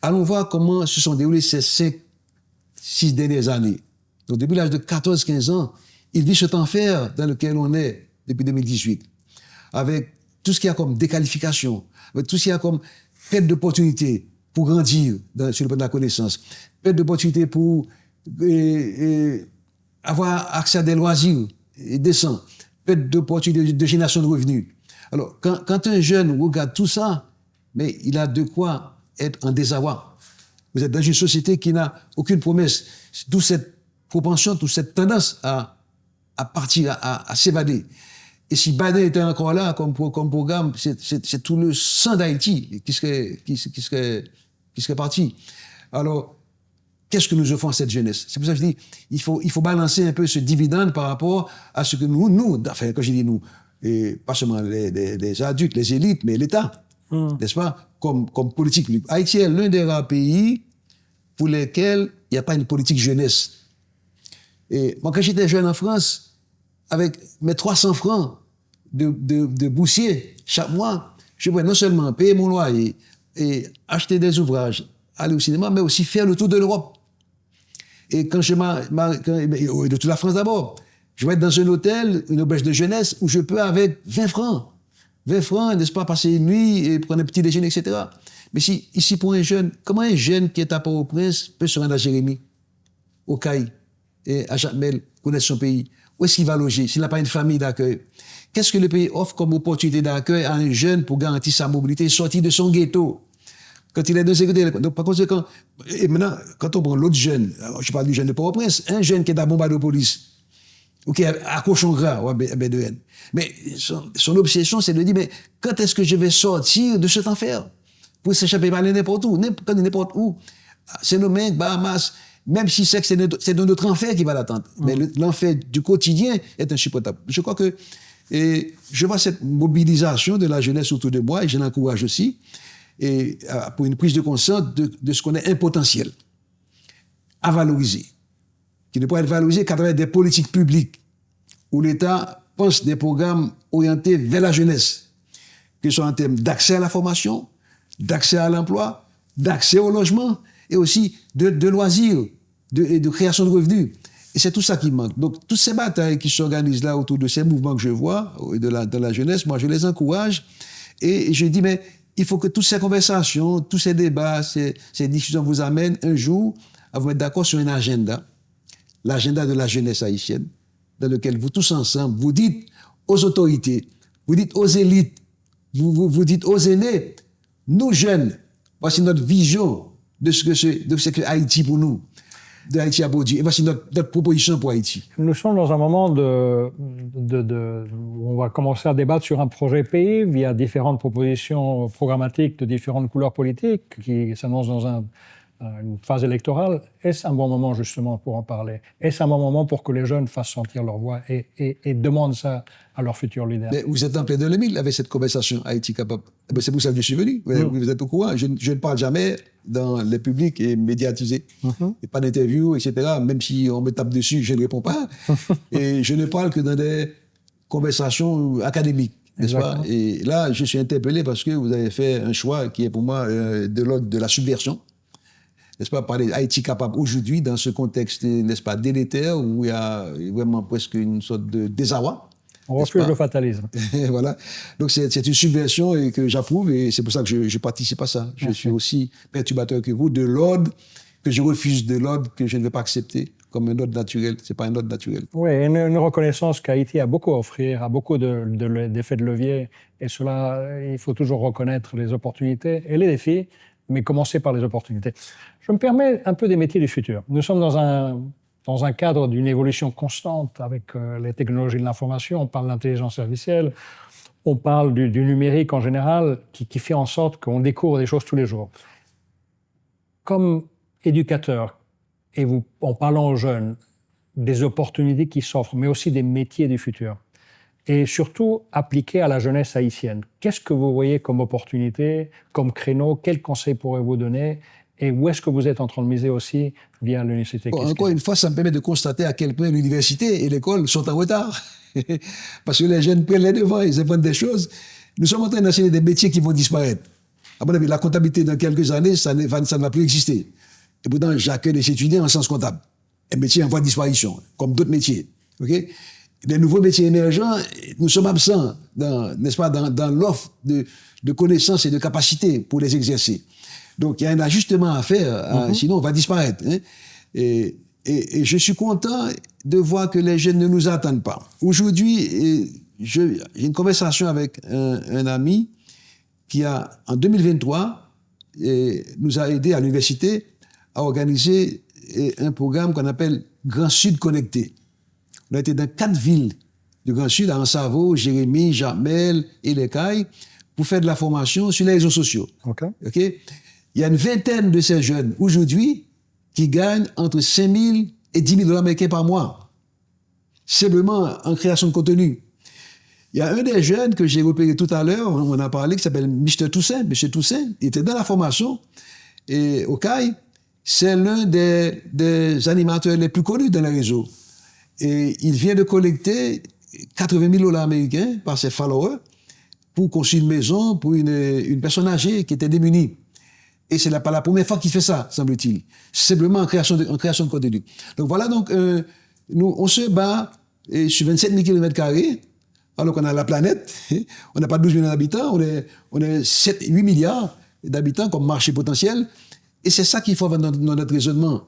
allons voir comment se sont déroulées ces 5-6 dernières années. Donc, depuis l'âge de 14-15 ans, il vit cet enfer dans lequel on est depuis 2018, avec tout ce qu'il y a comme déqualification, avec tout ce qu'il y a comme perte d'opportunité pour grandir sur le plan de la connaissance, perte d'opportunité pour avoir accès à des loisirs décents, perte d'opportunité de génération de revenus. Alors, quand un jeune regarde tout ça, mais il a de quoi être en désarroi. Vous êtes dans une société qui n'a aucune promesse. Toute cette propension, toute cette tendance à partir, à s'évader. Et si Biden était encore là comme programme, c'est tout le sang d'Haïti qui serait parti. Alors, qu'est-ce que nous offrons à cette jeunesse? C'est pour ça que je dis, il faut balancer un peu ce dividende par rapport à ce que nous, enfin, quand je dis nous, et pas seulement les adultes, les élites, mais l'État, n'est-ce pas, comme politique publique. Haïti est l'un des rares pays pour lesquels il n'y a pas une politique jeunesse. Et moi, quand j'étais jeune en France, avec mes 300 francs de boursier chaque mois, je pouvais non seulement payer mon loyer et acheter des ouvrages, aller au cinéma, mais aussi faire le tour de l'Europe. Et quand de toute la France d'abord, je vais être dans un hôtel, une auberge de jeunesse, où je peux avec 20 francs, n'est-ce pas, passer une nuit et prendre un petit déjeuner, etc. Mais si, ici, pour un jeune, comment un jeune qui est à Port-au-Prince peut se rendre à Jérémie, au Caille, et à Jacmel, connaître son pays? Où est-ce qu'il va loger s'il n'a pas une famille d'accueil? Qu'est-ce que le pays offre comme opportunité d'accueil à un jeune pour garantir sa mobilité, sortir de son ghetto? Quand il est dans sécurité. Donc, par conséquent, et maintenant, quand on prend l'autre jeune, je parle du jeune de Port-au-Prince, un jeune qui est à Bombardier-Police, ou qui est à Cochon-Gras, ou à B2N. Mais son obsession, c'est de dire, mais quand est-ce que je vais sortir de cet enfer? Pour s'échapper par n'importe où, n'importe où. Saint-Domingue, Bahamas, même si c'est de notre enfer qui va l'attendre. Mais l'enfer du quotidien est insupportable. Je crois que, et je vois cette mobilisation de la jeunesse autour de moi, et je l'encourage aussi, et pour une prise de conscience de ce qu'on est un potentiel à valoriser, qui ne peut être valorisé qu'à travers des politiques publiques où l'État pense des programmes orientés vers la jeunesse, que ce soit en termes d'accès à la formation, d'accès à l'emploi, d'accès au logement, et aussi de loisirs, de création de revenus. Et c'est tout ça qui manque. Donc, toutes ces batailles qui s'organisent là autour de ces mouvements que je vois, de la jeunesse, moi, je les encourage. Et je dis, mais il faut que toutes ces conversations, tous ces débats, ces discussions vous amènent un jour à vous mettre d'accord sur un agenda, l'agenda de la jeunesse haïtienne, dans lequel vous tous ensemble, vous dites aux autorités, vous dites aux élites, vous dites aux aînés, nous jeunes, voici notre vision de ce que Haïti pour nous, de Haïti à Baudieu, et voici notre proposition pour Haïti. Nous sommes dans un moment où on va commencer à débattre sur un projet pays via différentes propositions programmatiques de différentes couleurs politiques qui s'annoncent dans une phase électorale. Est-ce un bon moment justement pour en parler? Est-ce un bon moment pour que les jeunes fassent sentir leur voix et demandent ça à leur futur leader? Mais vous êtes en plein dans le mille avec cette conversation Haïti capable. C'est pour ça que je suis venu. Vous êtes au courant. Je ne parle jamais dans le public et médiatisé. Et pas d'interview, etc. Même si on me tape dessus, je ne réponds pas. Et je ne parle que dans des conversations académiques. N'est-ce pas? Et là, je suis interpellé parce que vous avez fait un choix qui est pour moi de l'ordre de la subversion. N'est-ce pas, parler d'Haïti capable aujourd'hui dans ce contexte, n'est-ce pas, délétère, où il y a vraiment presque une sorte de désarroi. On refuse le fatalisme. Voilà. Donc c'est une subversion et que j'approuve et c'est pour ça que je participe à ça. Je suis aussi perturbateur que vous de l'ordre que je refuse, de l'ordre que je ne veux pas accepter comme un ordre naturel. C'est pas un ordre naturel. Oui, une reconnaissance qu'Haïti a beaucoup à offrir, a beaucoup d'effets de levier et cela, il faut toujours reconnaître les opportunités et les défis, mais commencer par les opportunités. Je me permets un peu des métiers du futur. Nous sommes dans un cadre d'une évolution constante avec les technologies de l'information. On parle d'intelligence artificielle, on parle du numérique en général, qui fait en sorte qu'on découvre des choses tous les jours. Comme éducateur, et en parlant aux jeunes, des opportunités qui s'offrent, mais aussi des métiers du futur, et surtout appliqués à la jeunesse haïtienne. Qu'est-ce que vous voyez comme opportunité, comme créneau? Quels conseils pourrez-vous donner? Et où est-ce que vous êtes en train de miser aussi via l'université? Encore une fois, ça me permet de constater à quel point l'université et l'école sont en retard. Parce que les jeunes prennent les devants, ils apprennent des choses. Nous sommes en train d'enseigner des métiers qui vont disparaître. À mon avis, la comptabilité, dans quelques années, ça ne va plus exister. Et pourtant, j'accueille des étudiants en sciences comptables. Un métier en voie de disparition, comme d'autres métiers. Okay? Les nouveaux métiers émergents, nous sommes absents, n'est-ce pas, dans l'offre de connaissances et de capacités pour les exercer. Donc, il y a un ajustement à faire, sinon on va disparaître. Hein. Et je suis content de voir que les jeunes ne nous attendent pas. Aujourd'hui, j'ai une conversation avec un ami qui en 2023, nous a aidé à l'université à organiser un programme qu'on appelle Grand Sud Connecté. On a été dans 4 villes du Grand Sud, à Ansavo, Jérémy, Jamel et Les Cailles, pour faire de la formation sur les réseaux sociaux. Okay. Il y a une vingtaine de ces jeunes aujourd'hui qui gagnent entre 5 000 et 10 000 $ américains par mois, simplement en création de contenu. Il y a un des jeunes que j'ai repéré tout à l'heure, on en a parlé, qui s'appelle Mr. Toussaint. Monsieur Toussaint, il était dans la formation et au CAI, c'est l'un des animateurs les plus connus dans le réseau. Et il vient de collecter 80 000 $ américains par ses followers pour construire une maison pour une personne âgée qui était démunie. Et c'est pas la première fois qu'il fait ça, semble-t-il. Simplement en création de contenu. Donc voilà, nous, on se bat sur 27 000 km², alors qu'on a la planète. On n'a pas 12 millions d'habitants, on est 8 milliards d'habitants comme marché potentiel. Et c'est ça qu'il faut avoir dans notre raisonnement.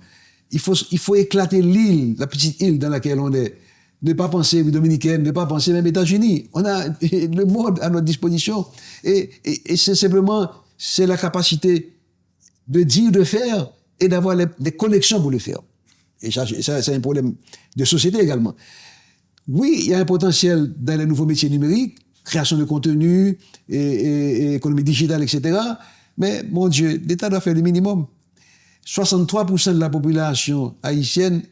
Il faut éclater l'île, la petite île dans laquelle on est. Ne pas penser dominicaine, ne pas penser même États-Unis. On a le monde à notre disposition. Et c'est simplement, c'est la capacité de dire, de faire et d'avoir les connexions pour le faire. Et ça, c'est un problème de société également. Oui, il y a un potentiel dans les nouveaux métiers numériques, création de contenu, et économie digitale, etc. Mais, mon Dieu, l'État doit faire le minimum. 63% de la population haïtienne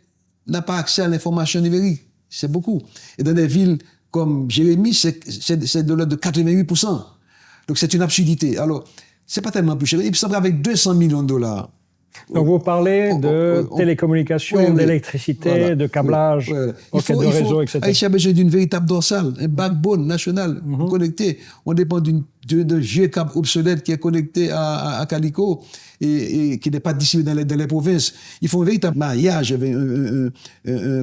n'a pas accès à l'information numérique. C'est beaucoup. Et dans des villes comme Jérémy, c'est de l'ordre de 88%. Donc c'est une absurdité. Alors, c'est pas tellement plus cher. Il semble avec 200 millions $, Donc vous parlez de télécommunications, d'électricité, de câblage, de réseau, etc. Haïti a besoin d'une véritable dorsale, un backbone national connecté. On dépend d'un vieux câble obsolète qui est connecté à Calico et qui n'est pas distribué dans les provinces. Il faut un véritable maillage,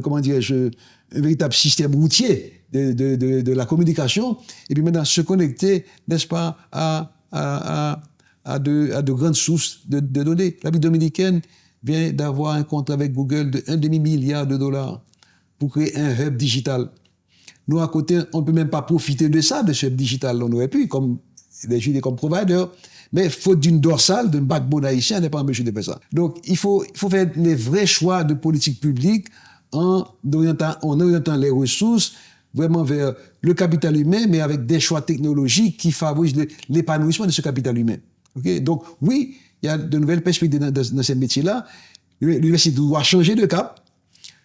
comment dirais-je, un véritable système routier de la communication, et puis maintenant se connecter, n'est-ce pas, à de grandes sources de données. La République dominicaine vient d'avoir un contrat avec Google de $1,5 milliard pour créer un hub digital. Nous, à côté, on ne peut même pas profiter de ça, de ce hub digital. On aurait pu, comme comme provider, mais faute d'une dorsale, d'un backbone haïtien, on n'est pas en mesure de faire ça. Donc, il faut faire les vrais choix de politique publique en orientant les ressources vraiment vers le capital humain, mais avec des choix technologiques qui favorisent l'épanouissement de ce capital humain. Okay? Donc, oui, il y a de nouvelles perspectives dans ces métiers-là. L'université doit changer de cap,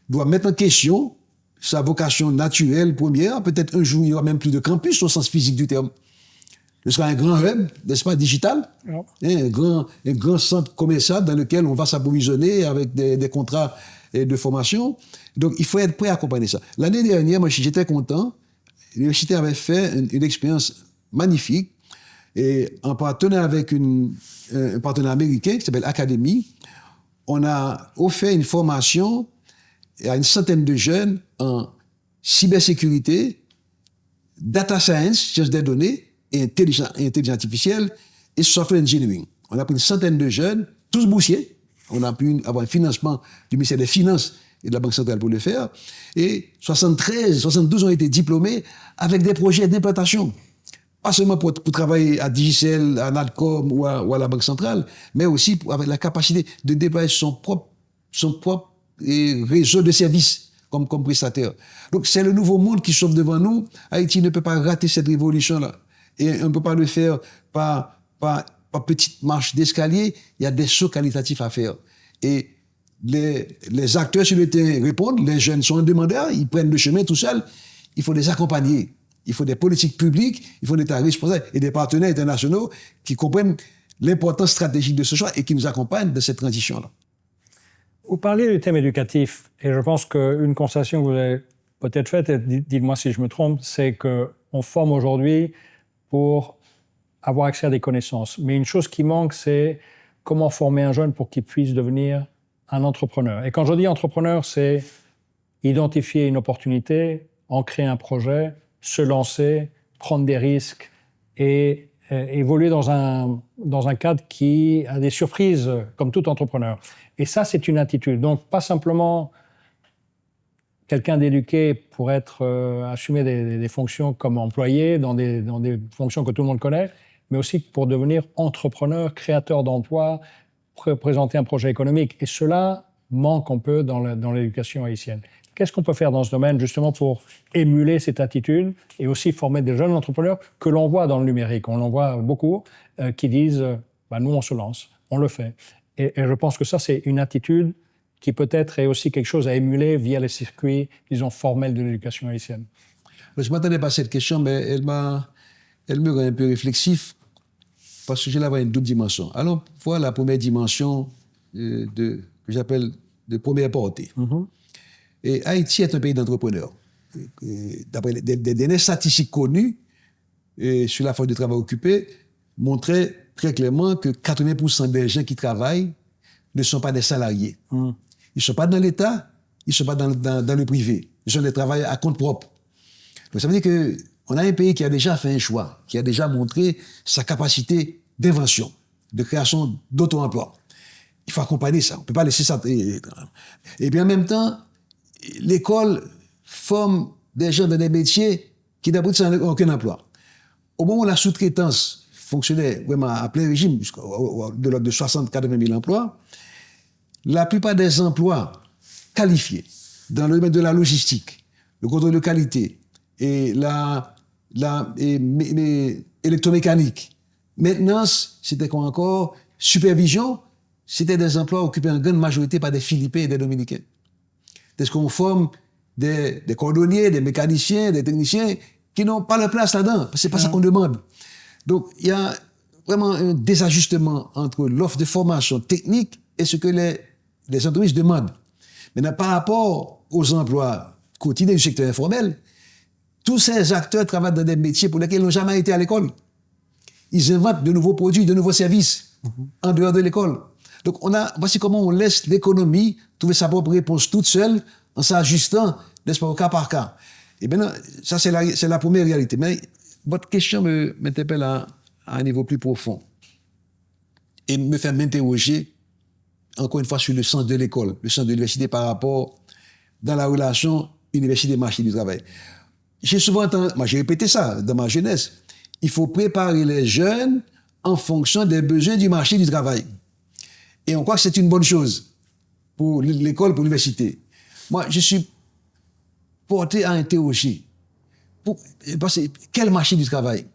doit mettre en question sa vocation naturelle première. Peut-être un jour, il n'y aura même plus de campus au sens physique du terme. Ce sera un grand hub, n'est-ce pas, digital, un grand centre commercial dans lequel on va s'approvisionner avec des contrats de formation. Donc, il faut être prêt à accompagner ça. L'année dernière, moi, j'étais content. L'université avait fait une expérience magnifique et en partenariat avec un partenaire américain qui s'appelle Academy, on a offert une formation à une centaine de jeunes en cybersécurité, data science, sciences des données, et intelligence artificielle et software engineering. On a pris une centaine de jeunes, tous boursiers. On a pu avoir un financement du ministère des Finances et de la Banque centrale pour le faire. Et 72 ont été diplômés avec des projets d'implantation. Pas seulement pour travailler à Digicel, à Natcom ou à la Banque centrale, mais aussi avec la capacité de déployer son propre réseau de services comme prestataire. Donc c'est le nouveau monde qui s'offre devant nous. Haïti ne peut pas rater cette révolution-là. Et on ne peut pas le faire par petite marche d'escalier. Il y a des sauts qualitatifs à faire. Et les acteurs sur le terrain répondent, les jeunes sont demandeurs, ils prennent le chemin tout seuls. Il faut les accompagner. Il faut des politiques publiques, il faut des États responsables et des partenaires internationaux qui comprennent l'importance stratégique de ce choix et qui nous accompagnent de cette transition-là. Vous parlez du thème éducatif, et je pense qu'une constatation que vous avez peut-être faite, et dites-moi si je me trompe, c'est qu'on forme aujourd'hui pour avoir accès à des connaissances. Mais une chose qui manque, c'est comment former un jeune pour qu'il puisse devenir un entrepreneur. Et quand je dis entrepreneur, c'est identifier une opportunité, en créer un projet, se lancer, prendre des risques et évoluer dans un cadre qui a des surprises, comme tout entrepreneur. Et ça, c'est une attitude. Donc, pas simplement quelqu'un d'éduqué pour assumer des fonctions comme employé, dans des fonctions que tout le monde connaît, mais aussi pour devenir entrepreneur, créateur d'emplois, présenter un projet économique. Et cela manque un peu dans l'éducation haïtienne. Qu'est-ce qu'on peut faire dans ce domaine, justement, pour émuler cette attitude et aussi former des jeunes entrepreneurs que l'on voit dans le numérique? On en voit beaucoup qui disent nous, on se lance, on le fait. Et je pense que ça, c'est une attitude qui peut-être est aussi quelque chose à émuler via les circuits, disons, formels de l'éducation haïtienne. Je ne m'attendais pas à cette question, mais elle me rend un peu réflexif parce que je l'avais une double dimension. Alors, voilà la première dimension que j'appelle de première portée. Et Haïti est un pays d'entrepreneurs. D'après des données statistiques connues sur la force de travail occupée, montraient très clairement que 80% des gens qui travaillent ne sont pas des salariés. Ils ne sont pas dans l'État, ils ne sont pas dans le privé. Ils sont des travailleurs à compte propre. Donc ça veut dire qu'on a un pays qui a déjà fait un choix, qui a déjà montré sa capacité d'invention, de création d'auto-emploi. Il faut accompagner ça. On ne peut pas laisser ça. Et puis en même temps, l'école forme des gens dans des métiers qui n'aboutit à aucun emploi. Au moment où la sous-traitance fonctionnait vraiment à plein régime, de l'ordre de 60-80 000 emplois, la plupart des emplois qualifiés dans le domaine de la logistique, le contrôle de qualité et l'électromécanique, maintenance, c'était quoi encore, supervision, c'était des emplois occupés en grande majorité par des Philippins et des Dominicains. Est-ce qu'on forme des cordonniers, des mécaniciens, des techniciens qui n'ont pas leur place là-dedans? C'est pas ça qu'on demande. Donc, il y a vraiment un désajustement entre l'offre de formation technique et ce que les entreprises demandent. Maintenant, par rapport aux emplois quotidiens du secteur informel, tous ces acteurs travaillent dans des métiers pour lesquels ils n'ont jamais été à l'école. Ils inventent de nouveaux produits, de nouveaux services en dehors de l'école. Donc, voici comment on laisse l'économie trouver sa propre réponse toute seule en s'ajustant, n'est-ce pas, au cas par cas. Et bien, ça, c'est la première réalité. Mais votre question m'interpelle à un niveau plus profond et me fait m'interroger, encore une fois, sur le sens de l'école, le sens de l'université par rapport dans la relation université-marché du travail. J'ai souvent entendu, moi j'ai répété ça dans ma jeunesse, il faut préparer les jeunes en fonction des besoins du marché du travail. Et on croit que c'est une bonne chose pour l'école, pour l'université. Moi, je suis porté à interroger. Parce que quel marché du travail?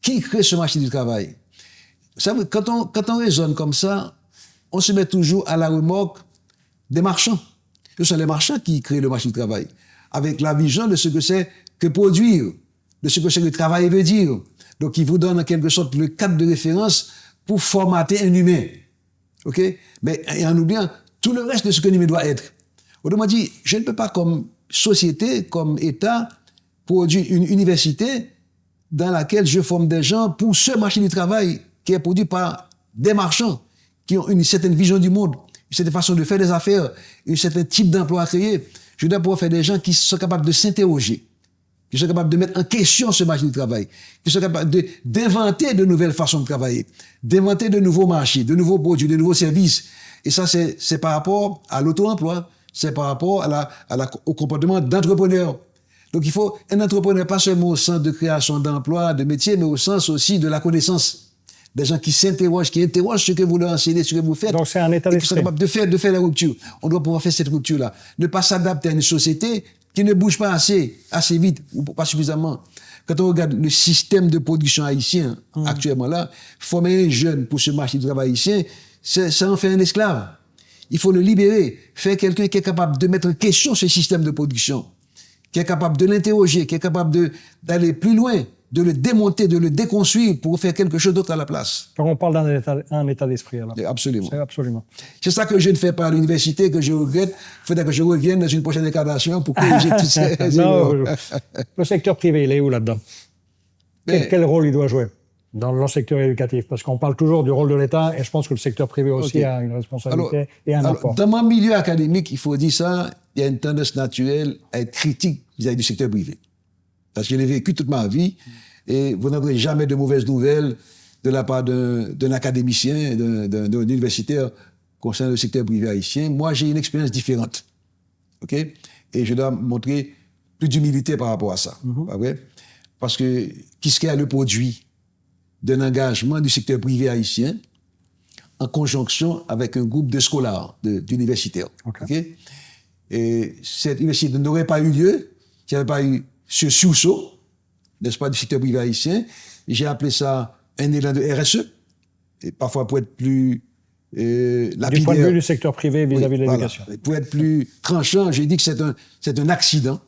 Qui crée ce marché du travail? Vous savez, quand on raisonne comme ça, on se met toujours à la remorque des marchands. Ce sont les marchands qui créent le marché du travail, avec la vision de ce que c'est que produire, de ce que c'est que le travail veut dire. Donc, ils vous donnent en quelque sorte le cadre de référence pour formater un humain. OK? Mais en oubliant tout le reste de ce qu'un humain doit être. Autrement dit, je ne peux pas, comme société, comme État, produire une université dans laquelle je forme des gens pour ce marché du travail qui est produit par des marchands qui ont une certaine vision du monde, une certaine façon de faire des affaires, un certain type d'emploi à créer. Je dois pouvoir faire des gens qui sont capables de s'interroger, qui sont capables de mettre en question ce marché du travail, qui sont capables d'inventer de nouvelles façons de travailler, d'inventer de nouveaux marchés, de nouveaux produits, de nouveaux services. Et ça, c'est par rapport à l'auto-emploi, c'est par rapport au comportement d'entrepreneur. Donc, il faut un entrepreneur, pas seulement au sens de création d'emplois, de métiers, mais au sens aussi de la connaissance. Des gens qui s'interrogent, qui interrogent ce que vous leur enseignez, ce que vous faites. Donc, c'est un état d'esprit. Qui sont capables de faire la rupture. On doit pouvoir faire cette rupture-là. Ne pas s'adapter à une société qui ne bouge pas assez vite, ou pas suffisamment. Quand on regarde le système de production haïtien, actuellement là, former un jeune pour ce marché du travail haïtien, ça en fait un esclave. Il faut le libérer. Faire quelqu'un qui est capable de mettre en question ce système de production, qui est capable de l'interroger, qui est capable d'aller plus loin, de le démonter, de le déconstruire pour faire quelque chose d'autre à la place. Donc on parle d'un état d'esprit alors. Absolument. Absolument. C'est ça que je ne fais pas à l'université, que je regrette. Il faudrait que je revienne dans une prochaine incarnation pour corriger toutes ces erreurs. Le secteur privé, il est où là-dedans? Quel rôle il doit jouer dans le secteur éducatif? Parce qu'on parle toujours du rôle de l'État et je pense que le secteur privé aussi a une responsabilité et un apport. Dans mon milieu académique, il faut dire ça, il y a une tendance naturelle à être critique vis-à-vis du secteur privé. Parce que je l'ai vécu toute ma vie et vous n'aurez jamais de mauvaises nouvelles de la part d'un académicien, d'un universitaire concernant le secteur privé haïtien. Moi, j'ai une expérience différente. OK? Et je dois montrer plus d'humilité par rapport à ça. Pas vrai? Parce que qu'est-ce qu'il y a le produit d'un engagement du secteur privé haïtien en conjonction avec un groupe de scolaires, d'universitaires. Okay? Et cette université n'aurait pas eu lieu s'il n'y avait pas eu ce sursaut, n'est-ce pas, du secteur privé haïtien. J'ai appelé ça un élan de RSE, et parfois pour être plus lapidaire. Du point de vue du secteur privé vis-à-vis de l'éducation. Voilà. Pour être plus tranchant, j'ai dit que c'est un accident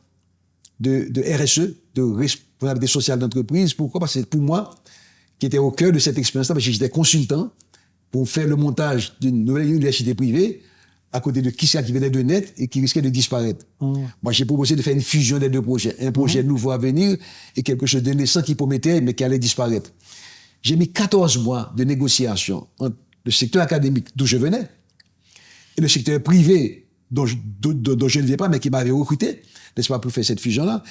de RSE, de responsabilité sociale d'entreprise. Pourquoi? Parce que pour moi, qui était au cœur de cette expérience-là, parce que j'étais consultant pour faire le montage d'une nouvelle université privée, à côté de qui venait de naître et qui risquait de disparaître. Moi, j'ai proposé de faire une fusion des deux projets. Un projet nouveau à venir et quelque chose de naissant qui promettait, mais qui allait disparaître. J'ai mis 14 mois de négociation entre le secteur académique d'où je venais et le secteur privé dont je ne viens pas, mais qui m'avait recruté, n'est-ce pas, pour faire cette fusion-là.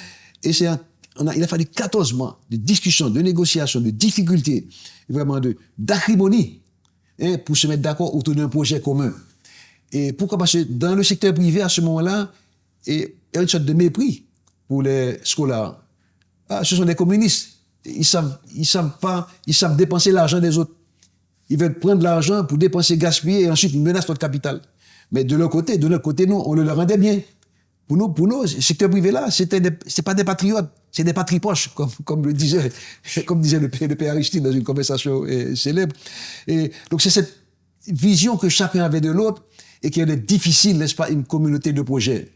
Et il a fallu 14 mois de discussion, de négociation, de difficultés, vraiment d'acrimonie, pour se mettre d'accord autour d'un projet commun. Et pourquoi? Parce que dans le secteur privé, à ce moment-là, il y a une sorte de mépris pour les scolaires. Ce sont des communistes. Ils savent dépenser l'argent des autres. Ils veulent prendre l'argent pour dépenser, gaspiller et ensuite ils menacent notre capital. Mais de notre côté, nous, on le leur rendait bien. Pour nous, le secteur privé-là, c'est pas des patriotes, c'est des patripoches, comme disait le père Aristide dans une conversation célèbre. Et donc c'est cette vision que chacun avait de l'autre et qui est difficile, n'est-ce pas, une communauté de projets.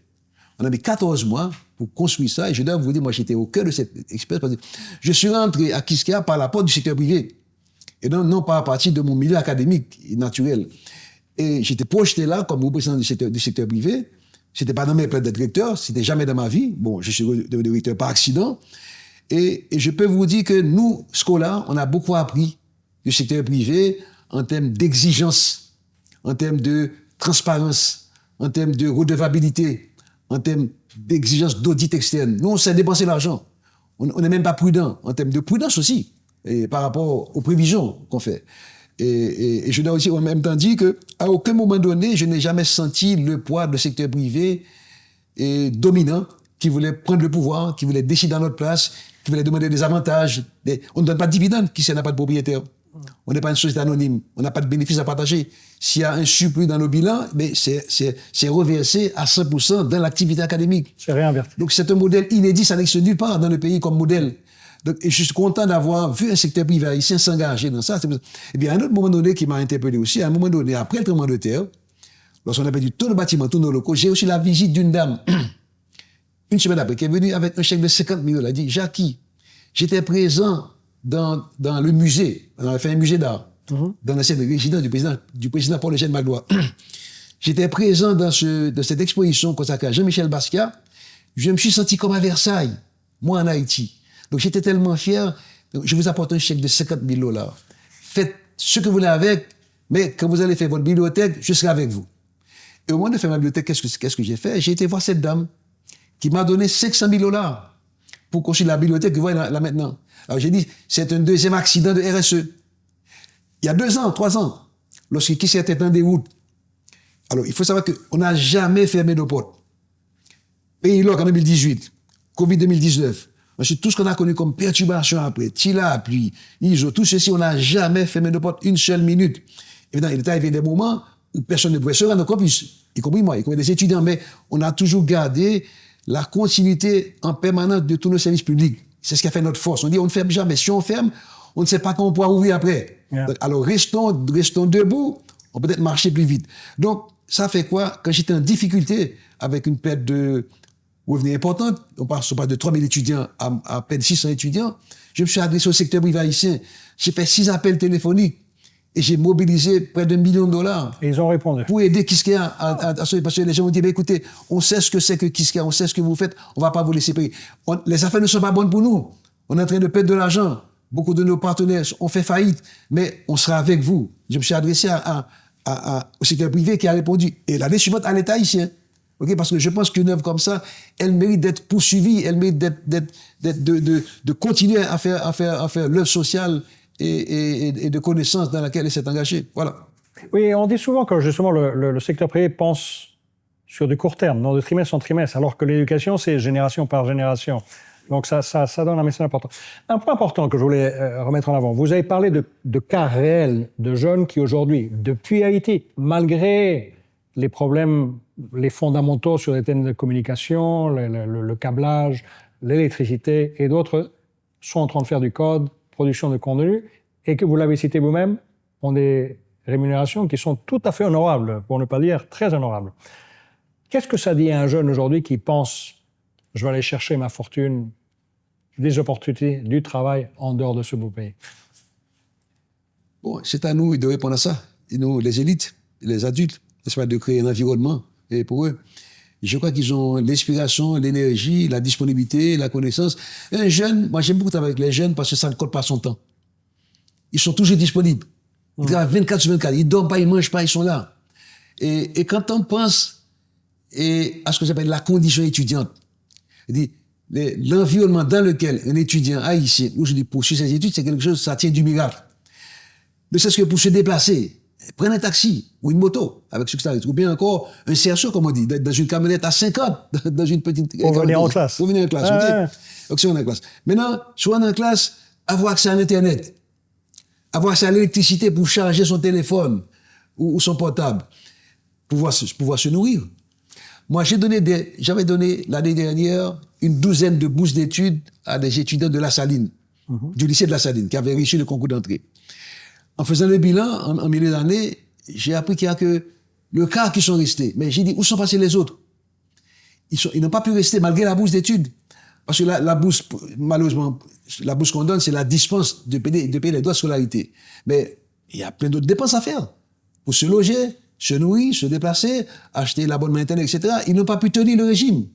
On a mis 14 mois pour construire ça et je dois vous dire, moi j'étais au cœur de cette expérience parce que je suis rentré à Quisqueya par la porte du secteur privé et non par partie de mon milieu académique et naturel. Et j'étais projeté là comme représentant du secteur privé. C'était pas dans mes plans d'être directeur, c'était jamais dans ma vie. Bon, je suis devenu directeur par accident. Et je peux vous dire que nous, Scola, on a beaucoup appris du secteur privé en termes d'exigence, en termes de transparence, en termes de redevabilité, en termes d'exigence d'audit externe. Nous, on sait dépenser l'argent. On n'est même pas prudent, en termes de prudence aussi, et par rapport aux prévisions qu'on fait. Et je dois aussi en même temps dire qu'à aucun moment donné, je n'ai jamais senti le poids du secteur privé dominant qui voulait prendre le pouvoir, qui voulait décider à notre place, qui voulait demander des avantages. On ne donne pas de dividendes qui n'a pas de propriétaire. On n'est pas une société anonyme. On n'a pas de bénéfices à partager. S'il y a un surplus dans nos bilans, mais c'est reversé à 100% dans l'activité académique. C'est réinverti. Donc c'est un modèle inédit, ça n'existe nulle part dans le pays comme modèle. Donc, et je suis content d'avoir vu un secteur privé haïtien s'engager dans ça. Et bien, à un autre moment donné qui m'a interpellé aussi, à un moment donné, après le tremblement de terre, lorsqu'on a perdu tous nos bâtiments, tous nos locaux, j'ai aussi la visite d'une dame, une semaine après, qui est venue avec un chèque de 50 000 $. Elle a dit, Jackie, j'étais présent dans le musée, on avait fait un musée d'art, dans l'ancienne résidence du président Paul-Eugène Magloire. J'étais présent dans cette exposition consacrée à Jean-Michel Basquiat. Je me suis senti comme à Versailles, moi en Haïti. Donc j'étais tellement fier. Donc, je vous apporte un chèque de 50 000 $. Faites ce que vous voulez avec, mais quand vous allez faire votre bibliothèque, je serai avec vous. Et au moment de faire ma bibliothèque, qu'est-ce que j'ai fait? J'ai été voir cette dame qui m'a donné 500 000 $ pour construire la bibliothèque que vous voyez là maintenant. Alors j'ai dit, c'est un deuxième accident de RSE. Il y a 2 ans, 3 ans, lorsqu'il était en déroute. Alors il faut savoir qu'on n'a jamais fermé nos portes. Pays Loc en 2018, Covid 2019, ensuite tout ce qu'on a connu comme perturbation après, Tila, puis ISO, tout ceci, on n'a jamais fermé nos portes une seule minute. Évidemment, il est arrivé des moments où personne ne pouvait se rendre au campus, y compris moi, y compris des étudiants, mais on a toujours gardé la continuité en permanence de tous nos services publics. C'est ce qui a fait notre force. On dit on ne ferme jamais. Si on ferme, on ne sait pas quand on pourra ouvrir après. Yeah. Alors restons debout, on peut peut-être marcher plus vite. Donc ça fait quoi? Quand j'étais en difficulté avec une perte de revenus importante, on parle de 3 000 étudiants à peine 600 étudiants, je me suis adressé au secteur privé haïtien. J'ai fait 6 appels téléphoniques et j'ai mobilisé près d'1 million de $. Et ils ont répondu. Pour aider Quisqueya à sauver. Parce que les gens ont dit, écoutez, on sait ce que c'est que Quisqueya, on sait ce que vous faites, on ne va pas vous laisser payer. Les affaires ne sont pas bonnes pour nous. On est en train de perdre de l'argent. Beaucoup de nos partenaires ont fait faillite, mais on sera avec vous. Je me suis adressé au secteur privé qui a répondu. Et l'année suivante, à l'État haïtien. Okay, parce que je pense qu'une œuvre comme ça, elle mérite d'être poursuivie, elle mérite de continuer à faire l'œuvre sociale et de connaissances dans laquelle elle s'est engagée. Voilà. Oui, on dit souvent que justement le secteur privé pense sur du court terme, non de trimestre en trimestre, alors que l'éducation, c'est génération par génération. Donc ça donne un message important. Un point important que je voulais remettre en avant, vous avez parlé de cas réels de jeunes qui aujourd'hui, depuis Haïti, malgré les problèmes, les fondamentaux sur les thèmes de communication, le câblage, l'électricité et d'autres, sont en train de faire du code, production de contenu, et que vous l'avez cité vous-même, ont des rémunérations qui sont tout à fait honorables, pour ne pas dire très honorables. Qu'est-ce que ça dit à un jeune aujourd'hui qui pense « je vais aller chercher ma fortune, des opportunités, du travail en dehors de ce beau pays » Bon, c'est à nous de répondre à ça, et nous, les élites, les adultes, de créer un environnement et pour eux. Je crois qu'ils ont l'inspiration, l'énergie, la disponibilité, la connaissance. Un jeune, moi j'aime beaucoup travailler avec les jeunes parce que ça ne coûte pas son temps. Ils sont toujours disponibles. Ils travaillent 24 sur 24. Ils dorment pas, ils mangent pas, ils sont là. Et quand on pense à ce que j'appelle la condition étudiante, l'environnement dans lequel un étudiant haïtien aujourd'hui poursuit ses études, c'est quelque chose, ça tient du miracle. Ne serait-ce que pour se déplacer, prendre un taxi ou une moto avec ce que ça arrive, ou bien encore un CRSO, comme on dit, dans une camionnette à 50, dans une petite... Pour venir en classe. Pour venir en classe, ok. Donc, si on est en classe. Maintenant, soit en classe, avoir accès à l'Internet, avoir accès à l'électricité pour charger son téléphone ou son portable, pouvoir se nourrir. Moi, j'avais donné l'année dernière une douzaine de bourses d'études à des étudiants de La Saline, du lycée de La Saline, qui avaient réussi le concours d'entrée. En faisant le bilan, en milieu d'année, j'ai appris qu'il y a que le quart qui sont restés. Mais j'ai dit, où sont passés les autres? Ils n'ont pas pu rester malgré la bourse d'études. Parce que la bourse, malheureusement, la bourse qu'on donne, c'est la dispense de payer les droits de scolarité. Mais il y a plein d'autres dépenses à faire. Pour se loger, se nourrir, se déplacer, acheter l'abonnement Internet, etc. Ils n'ont pas pu tenir le régime.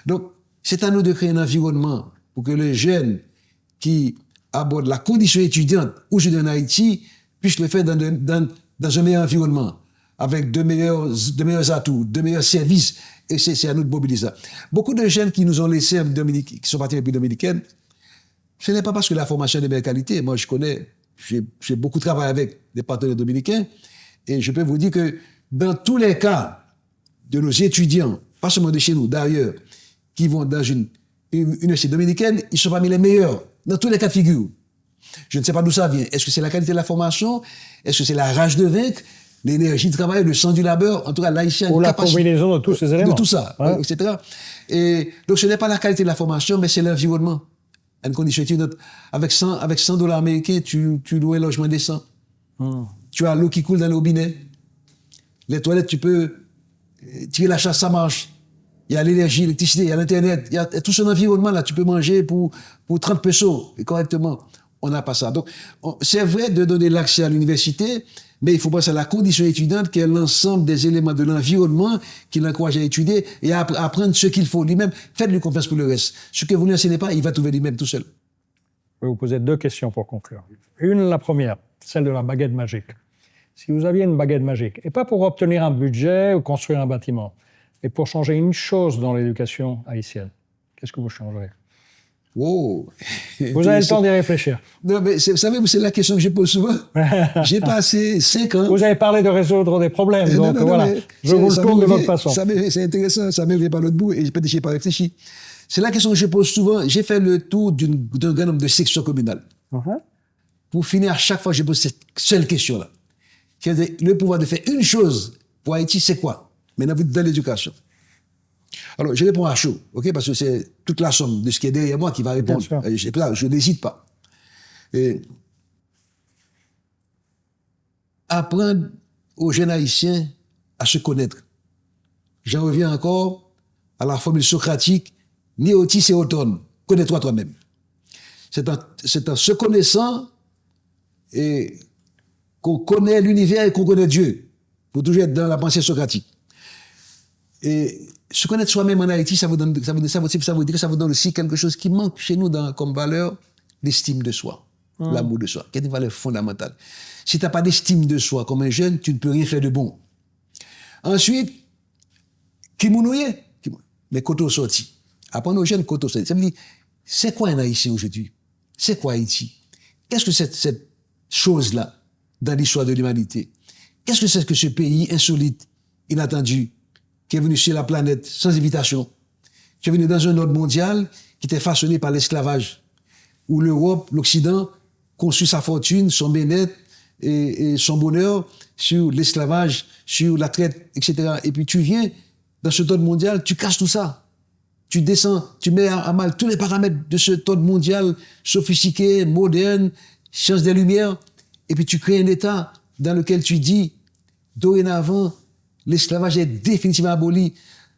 Donc, c'est à nous de créer un environnement pour que les jeunes qui abordent la condition étudiante aujourd'hui en Haïti puissent le faire dans un meilleur environnement, avec de meilleurs atouts, de meilleurs services. Et c'est à nous de mobiliser ça. Beaucoup de jeunes qui nous ont laissés en Dominique, qui sont partis en République dominicaine, ce n'est pas parce que la formation est de meilleure qualité. Moi, j'ai beaucoup travaillé avec des partenaires dominicains, et je peux vous dire que dans tous les cas de nos étudiants, pas seulement de chez nous, d'ailleurs, qui vont dans une université dominicaine, ils sont parmi les meilleurs, dans tous les cas de figure. Je ne sais pas d'où ça vient. Est-ce que c'est la qualité de la formation? Est-ce que c'est la rage de vaincre? L'énergie de travail, le sens du labeur, en tout cas l'haïtien. Ou la combinaison de tous ces éléments. De tout ça, ouais. Etc. Et donc ce n'est pas la qualité de la formation, mais c'est l'environnement. Une condition étudiante. Avec $100 américains, tu loues un logement décent. Tu as l'eau qui coule dans le robinet. Les toilettes, tu peux tirer la chasse, ça marche. Il y a l'énergie, l'électricité, il y a l'Internet, il y a tout ce environnement là. Tu peux manger pour 30 pesos, et correctement. On n'a pas ça. Donc, c'est vrai de donner l'accès à l'université, mais il faut penser à la condition étudiante, qui est l'ensemble des éléments de l'environnement qui l'encourage à étudier et à apprendre ce qu'il faut lui-même. Faites-lui confiance pour le reste. Ce que vous n'enseignez pas, il va trouver lui-même tout seul. Je vais vous poser 2 questions pour conclure. La première, celle de la baguette magique. Si vous aviez une baguette magique, et pas pour obtenir un budget ou construire un bâtiment, mais pour changer une chose dans l'éducation haïtienne, qu'est-ce que vous changeriez? Oh. Vous avez le temps d'y réfléchir. Non, mais vous savez, c'est la question que je pose souvent. J'ai passé 5 ans. Vous avez parlé de résoudre des problèmes, donc voilà. Je vous le tourne de votre façon. C'est intéressant, ça me vient par l'autre bout et je n'ai pas réfléchi. C'est la question que je pose souvent. J'ai fait le tour d'un grand nombre de sections communales. Pour finir, à chaque fois, je pose cette seule question-là. Le pouvoir de faire une chose pour Haïti, c'est quoi? Maintenant, dans l'éducation. Alors, je réponds à chaud, ok, parce que c'est toute la somme de ce qui est derrière moi qui va répondre. Je n'hésite pas. Apprendre aux jeunes haïtiens à se connaître. J'en reviens encore à la formule socratique, ni otis et automne, connais-toi toi-même. C'est en se connaissant et qu'on connaît l'univers et qu'on connaît Dieu, pour toujours être dans la pensée socratique. Et se connaître soi-même en Haïti, ça vous dire que ça vous donne aussi quelque chose qui manque chez nous comme valeur, l'estime de soi, l'amour de soi, qui est une valeur fondamentale. Si tu n'as pas d'estime de soi comme un jeune, tu ne peux rien faire de bon. Ensuite, qui mounouye, mais koto sorti. Apprendre aux jeunes koto sorti. Ça veut dire, c'est quoi un Haïtien aujourd'hui? C'est quoi Haïti? Qu'est-ce que c'est cette chose-là dans l'histoire de l'humanité? Qu'est-ce que c'est que ce pays insolite, inattendu, qui est venu sur la planète sans invitation, qui est venu dans un ordre mondial qui était façonné par l'esclavage, où l'Europe, l'Occident, construit sa fortune, son bien-être et son bonheur sur l'esclavage, sur la traite, etc. Et puis tu viens dans ce ordre mondial, tu casses tout ça. Tu descends, tu mets à mal tous les paramètres de ce ordre mondial sophistiqué, moderne, science des Lumières, et puis tu crées un État dans lequel tu dis, dorénavant, l'esclavage est définitivement aboli.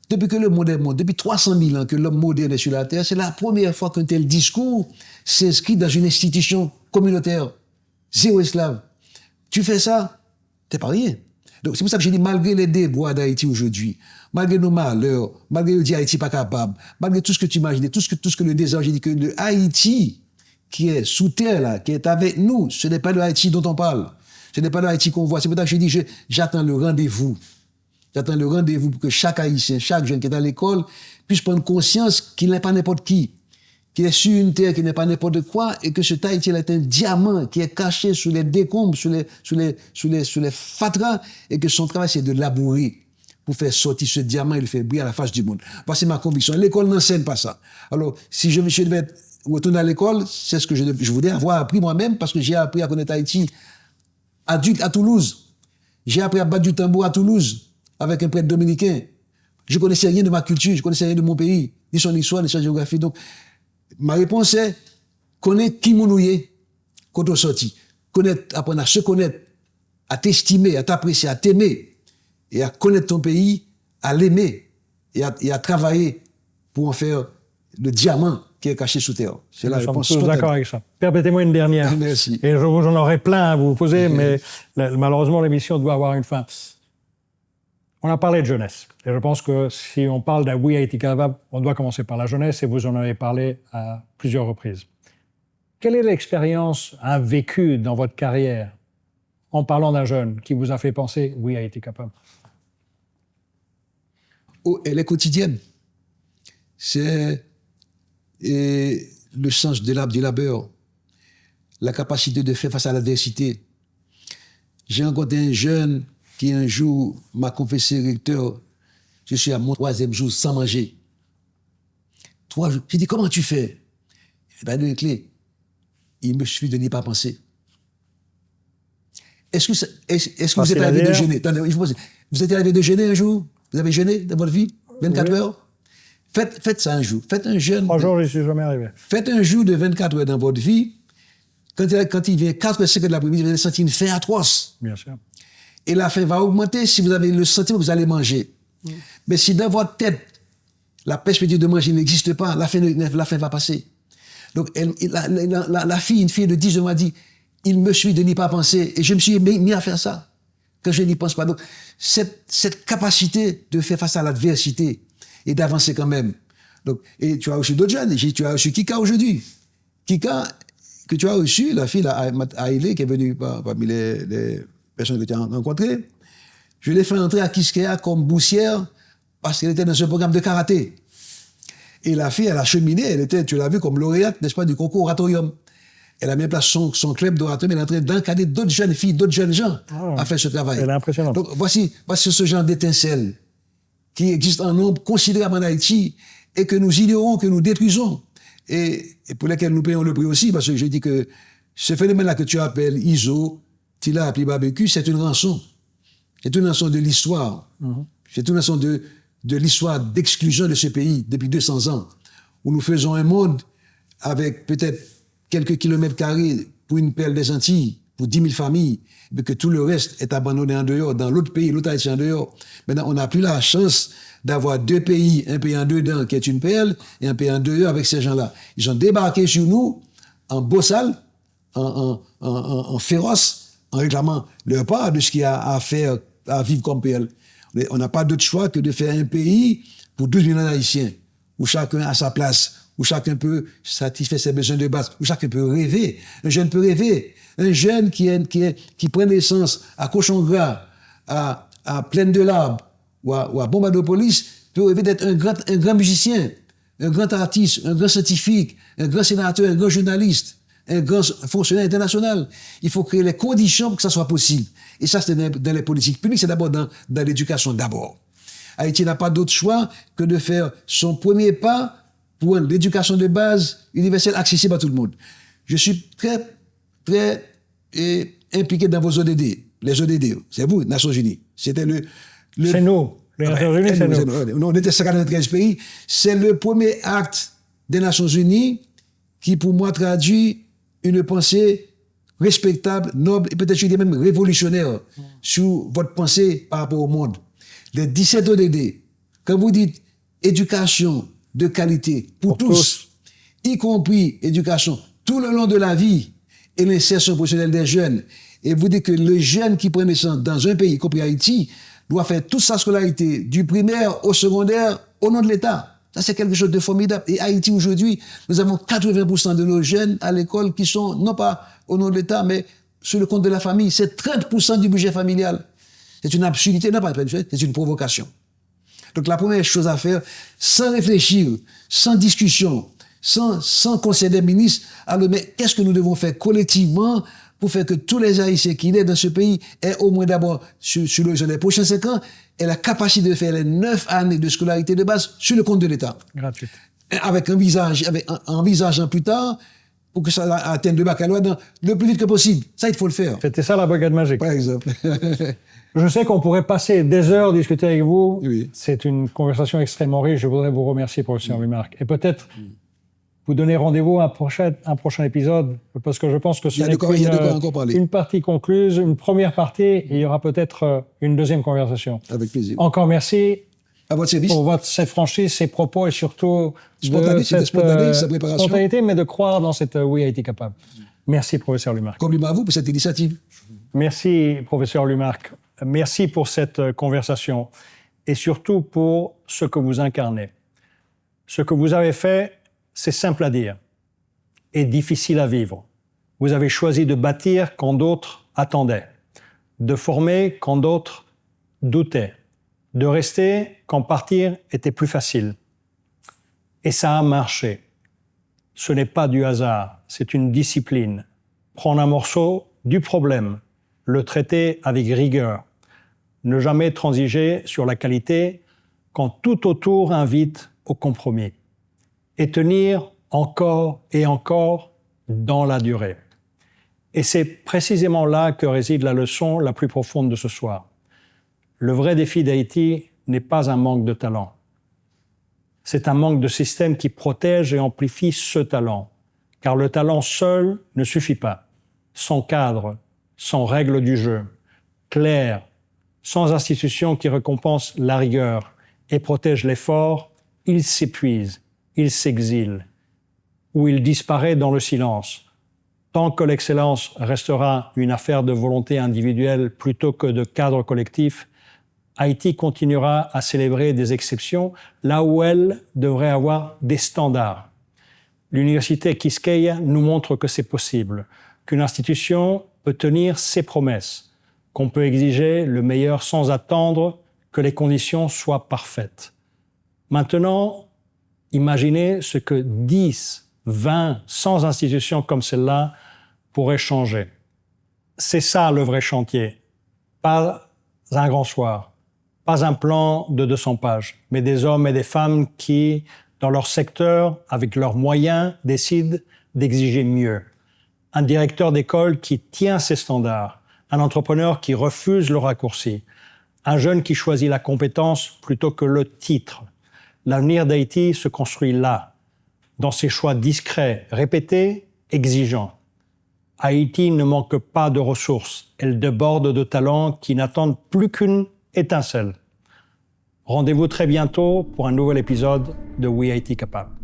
Depuis que le monde est monde, depuis 300 000 ans que l'homme moderne est sur la terre, c'est la première fois qu'un tel discours s'inscrit dans une institution communautaire. Zéro esclave. Tu fais ça, t'es pas rien. Donc, c'est pour ça que j'ai dit, malgré les déboires d'Haïti aujourd'hui, malgré nos malheurs, malgré le dit Haïti pas capable, malgré tout ce que tu imagines, tout ce que le désert, j'ai dit que le Haïti qui est sous terre là, qui est avec nous, ce n'est pas le Haïti dont on parle. Ce n'est pas le Haïti qu'on voit. C'est pour ça que j'ai dit, j'attends le rendez-vous. J'attends le rendez-vous pour que chaque Haïtien, chaque jeune qui est à l'école puisse prendre conscience qu'il n'est pas n'importe qui est sur une terre qui n'est pas n'importe quoi, et que ce Haïti est un diamant qui est caché sous les décombres, sous les fatras, et que son travail c'est de labourer pour faire sortir ce diamant et le faire briller à la face du monde. Voici ma conviction. L'école n'enseigne pas ça. Alors, si je devais retourner à l'école, c'est ce que je voudrais avoir appris moi-même, parce que j'ai appris à connaître Haïti adulte à Toulouse. J'ai appris à battre du tambour à Toulouse avec un prêtre dominicain. Je connaissais rien de ma culture, je connaissais rien de mon pays, ni son histoire, ni sa géographie. Donc, ma réponse est connaître qui mounouye, quand on sortit. Apprendre à se connaître, à t'estimer, à t'apprécier, à t'aimer, et à connaître ton pays, à l'aimer, et à travailler pour en faire le diamant qui est caché sous terre. C'est la réponse. Je suis d'accord avec ça. Permettez-moi une dernière. Merci. Et j'en aurais plein à vous poser, mais malheureusement, l'émission doit avoir une fin. On a parlé de jeunesse. Et je pense que si on parle d'un oui Haïti capable, on doit commencer par la jeunesse, et vous en avez parlé à plusieurs reprises. Quelle est l'expérience, un vécu dans votre carrière, en parlant d'un jeune, qui vous a fait penser oui Haïti capable? Oh, elle est quotidienne. C'est le sens du labeur, la capacité de faire face à l'adversité. J'ai rencontré un jeune qui un jour m'a confessé, recteur, je suis à mon 3e jour sans manger. 3 jours. J'ai dit, comment tu fais? Eh bien, une clé. Il me suffit de n'y pas penser. Est-ce que vous êtes arrivé de jeûner? Attendez, vous êtes arrivé de jeûner un jour? Vous avez jeûné dans votre vie? 24 heures? Faites ça un jour. Faites un jeûne. 3 jours, je ne suis jamais arrivé. Faites un jour de 24 heures dans votre vie. Quand il vient 4-5 de l'après-midi, vous allez sentir une faim atroce. Bien sûr. Et la faim va augmenter si vous avez le sentiment que vous allez manger. Mais si dans votre tête, la perspective de manger n'existe pas, la faim va passer. Donc, une fille de 10 ans m'a dit, il me suffit de n'y pas penser. Et je me suis mis à faire ça, quand je n'y pense pas. Donc, cette capacité de faire face à l'adversité et d'avancer quand même. Donc, et tu as reçu d'autres jeunes. Tu as reçu Kika aujourd'hui. Kika, que tu as reçu, la fille Aïlé, qui est venue parmi les personnes que tu as rencontrées. Je l'ai fait entrer à Kiskeya comme boussière parce qu'elle était dans ce programme de karaté. Et la fille, elle a cheminé, elle était, tu l'as vu, comme lauréate, n'est-ce pas, du concours oratorium. Elle a mis en place son club d'oratorium, elle est en train d'encadrer d'autres jeunes filles, d'autres jeunes gens à faire ce travail. Elle est impressionnante. Donc, voici ce genre d'étincelle qui existe en nombre considérable en Haïti et que nous ignorons, que nous détruisons. Et pour lesquels nous payons le prix aussi, parce que je dis que ce phénomène-là que tu appelles ISO, Tila appelé barbecue, c'est une rançon. C'est une rançon de l'histoire. C'est une rançon de l'histoire d'exclusion de ce pays depuis 200 ans, où nous faisons un monde avec peut-être quelques kilomètres carrés pour une perle des Antilles, pour 10 000 familles, mais que tout le reste est abandonné en dehors, dans l'autre pays, l'autre Haïti en dehors. Maintenant, on n'a plus la chance d'avoir 2 pays, un pays en dedans qui est une perle, et un pays en dehors avec ces gens-là. Ils ont débarqué sur nous en bossal, en féroce, en réclamant leur part de ce qu'il y a à faire, à vivre comme perle. On n'a pas d'autre choix que de faire un pays pour 12 millions d'Haïtiens, où chacun a sa place, où chacun peut satisfaire ses besoins de base, où chacun peut rêver. Un jeune peut rêver. Un jeune qui prend naissance à Cochon-Gras, à Plaine de l'Arbre ou à Bombardopolis, peut rêver d'être un grand musicien, un grand artiste, un grand scientifique, un grand sénateur, un grand journaliste, un grand fonctionnaire international. Il faut créer les conditions pour que ça soit possible. Et ça, c'est dans les politiques publiques, c'est d'abord dans l'éducation d'abord. Haïti n'a pas d'autre choix que de faire son premier pas pour l'éducation de base universelle accessible à tout le monde. Je suis très impliqué dans vos ODD. Les ODD, c'est vous, Nations Unies. C'était c'est nous. Les Nations Unies, c'est nous. On était 53 pays. C'est le premier acte des Nations Unies qui, pour moi, traduit une pensée respectable, noble et peut-être, je dirais même révolutionnaire sur votre pensée par rapport au monde. Les 17 ODD, quand vous dites éducation de qualité pour tous, y compris éducation tout le long de la vie et l'insertion professionnelle des jeunes, et vous dites que le jeune qui prend naissance dans un pays, y compris Haïti, doit faire toute sa scolarité, du primaire au secondaire, au nom de l'État. Ça, c'est quelque chose de formidable. Et Haïti, aujourd'hui, nous avons 80% de nos jeunes à l'école qui sont, non pas au nom de l'État, mais sur le compte de la famille. C'est 30% du budget familial. C'est une absurdité, non pas c'est une provocation. Donc, la première chose à faire, sans réfléchir, sans discussion, sans conseil des ministres, alors, mais qu'est-ce que nous devons faire collectivement pour faire que tous les Haïtiens qui naissent dans ce pays aient au moins d'abord, sur l'horizon des prochains 5 ans, aient la capacité de faire les 9 années de scolarité de base sur le compte de l'État. Gratuite. Avec envisageant plus tard, pour que ça atteigne le baccalauréat le plus vite que possible. Ça, il faut le faire. C'était ça la baguette magique. Par exemple. Je sais qu'on pourrait passer des heures discuter avec vous. Oui. C'est une conversation extrêmement riche. Je voudrais vous remercier, professeur Lumarque. Et peut-être vous donner rendez-vous à un prochain épisode, parce que je pense que ce n'est qu'une partie concluse, une première partie, et il y aura peut-être une deuxième conversation. Avec plaisir. Encore merci. À votre service. Pour cette franchise, ces propos et surtout cette spontanéité, mais de croire dans cette oui Haïti capable. Merci, professeur Lumarque. Compliment à vous pour cette initiative. Merci, professeur Lumarque. Merci pour cette conversation. et surtout pour ce que vous incarnez. Ce que vous avez fait, c'est simple à dire et difficile à vivre. Vous avez choisi de bâtir quand d'autres attendaient, de former quand d'autres doutaient, de rester quand partir était plus facile. Et ça a marché. Ce n'est pas du hasard, c'est une discipline. Prendre un morceau du problème, le traiter avec rigueur, ne jamais transiger sur la qualité quand tout autour invite au compromis, et tenir encore et encore dans la durée. Et c'est précisément là que réside la leçon la plus profonde de ce soir. Le vrai défi d'Haïti n'est pas un manque de talent. C'est un manque de système qui protège et amplifie ce talent. Car le talent seul ne suffit pas. Sans cadre, sans règles du jeu, claires, sans institutions qui récompensent la rigueur et protègent l'effort, il s'épuise, il s'exile, ou il disparaît dans le silence. Tant que l'excellence restera une affaire de volonté individuelle plutôt que de cadre collectif, Haïti continuera à célébrer des exceptions là où elle devrait avoir des standards. L'université Quisqueya nous montre que c'est possible, qu'une institution peut tenir ses promesses, qu'on peut exiger le meilleur sans attendre que les conditions soient parfaites. Maintenant, imaginez ce que 10, 20, 100 institutions comme celle-là pourraient changer. C'est ça le vrai chantier, pas un grand soir. Pas un plan de 200 pages, mais des hommes et des femmes qui, dans leur secteur, avec leurs moyens, décident d'exiger mieux. Un directeur d'école qui tient ses standards, un entrepreneur qui refuse le raccourci, un jeune qui choisit la compétence plutôt que le titre. L'avenir d'Haïti se construit là, dans ses choix discrets, répétés, exigeants. Haïti ne manque pas de ressources, elle déborde de talents qui n'attendent plus qu'une étincelle. Rendez-vous très bientôt pour un nouvel épisode de We Haïti Capable.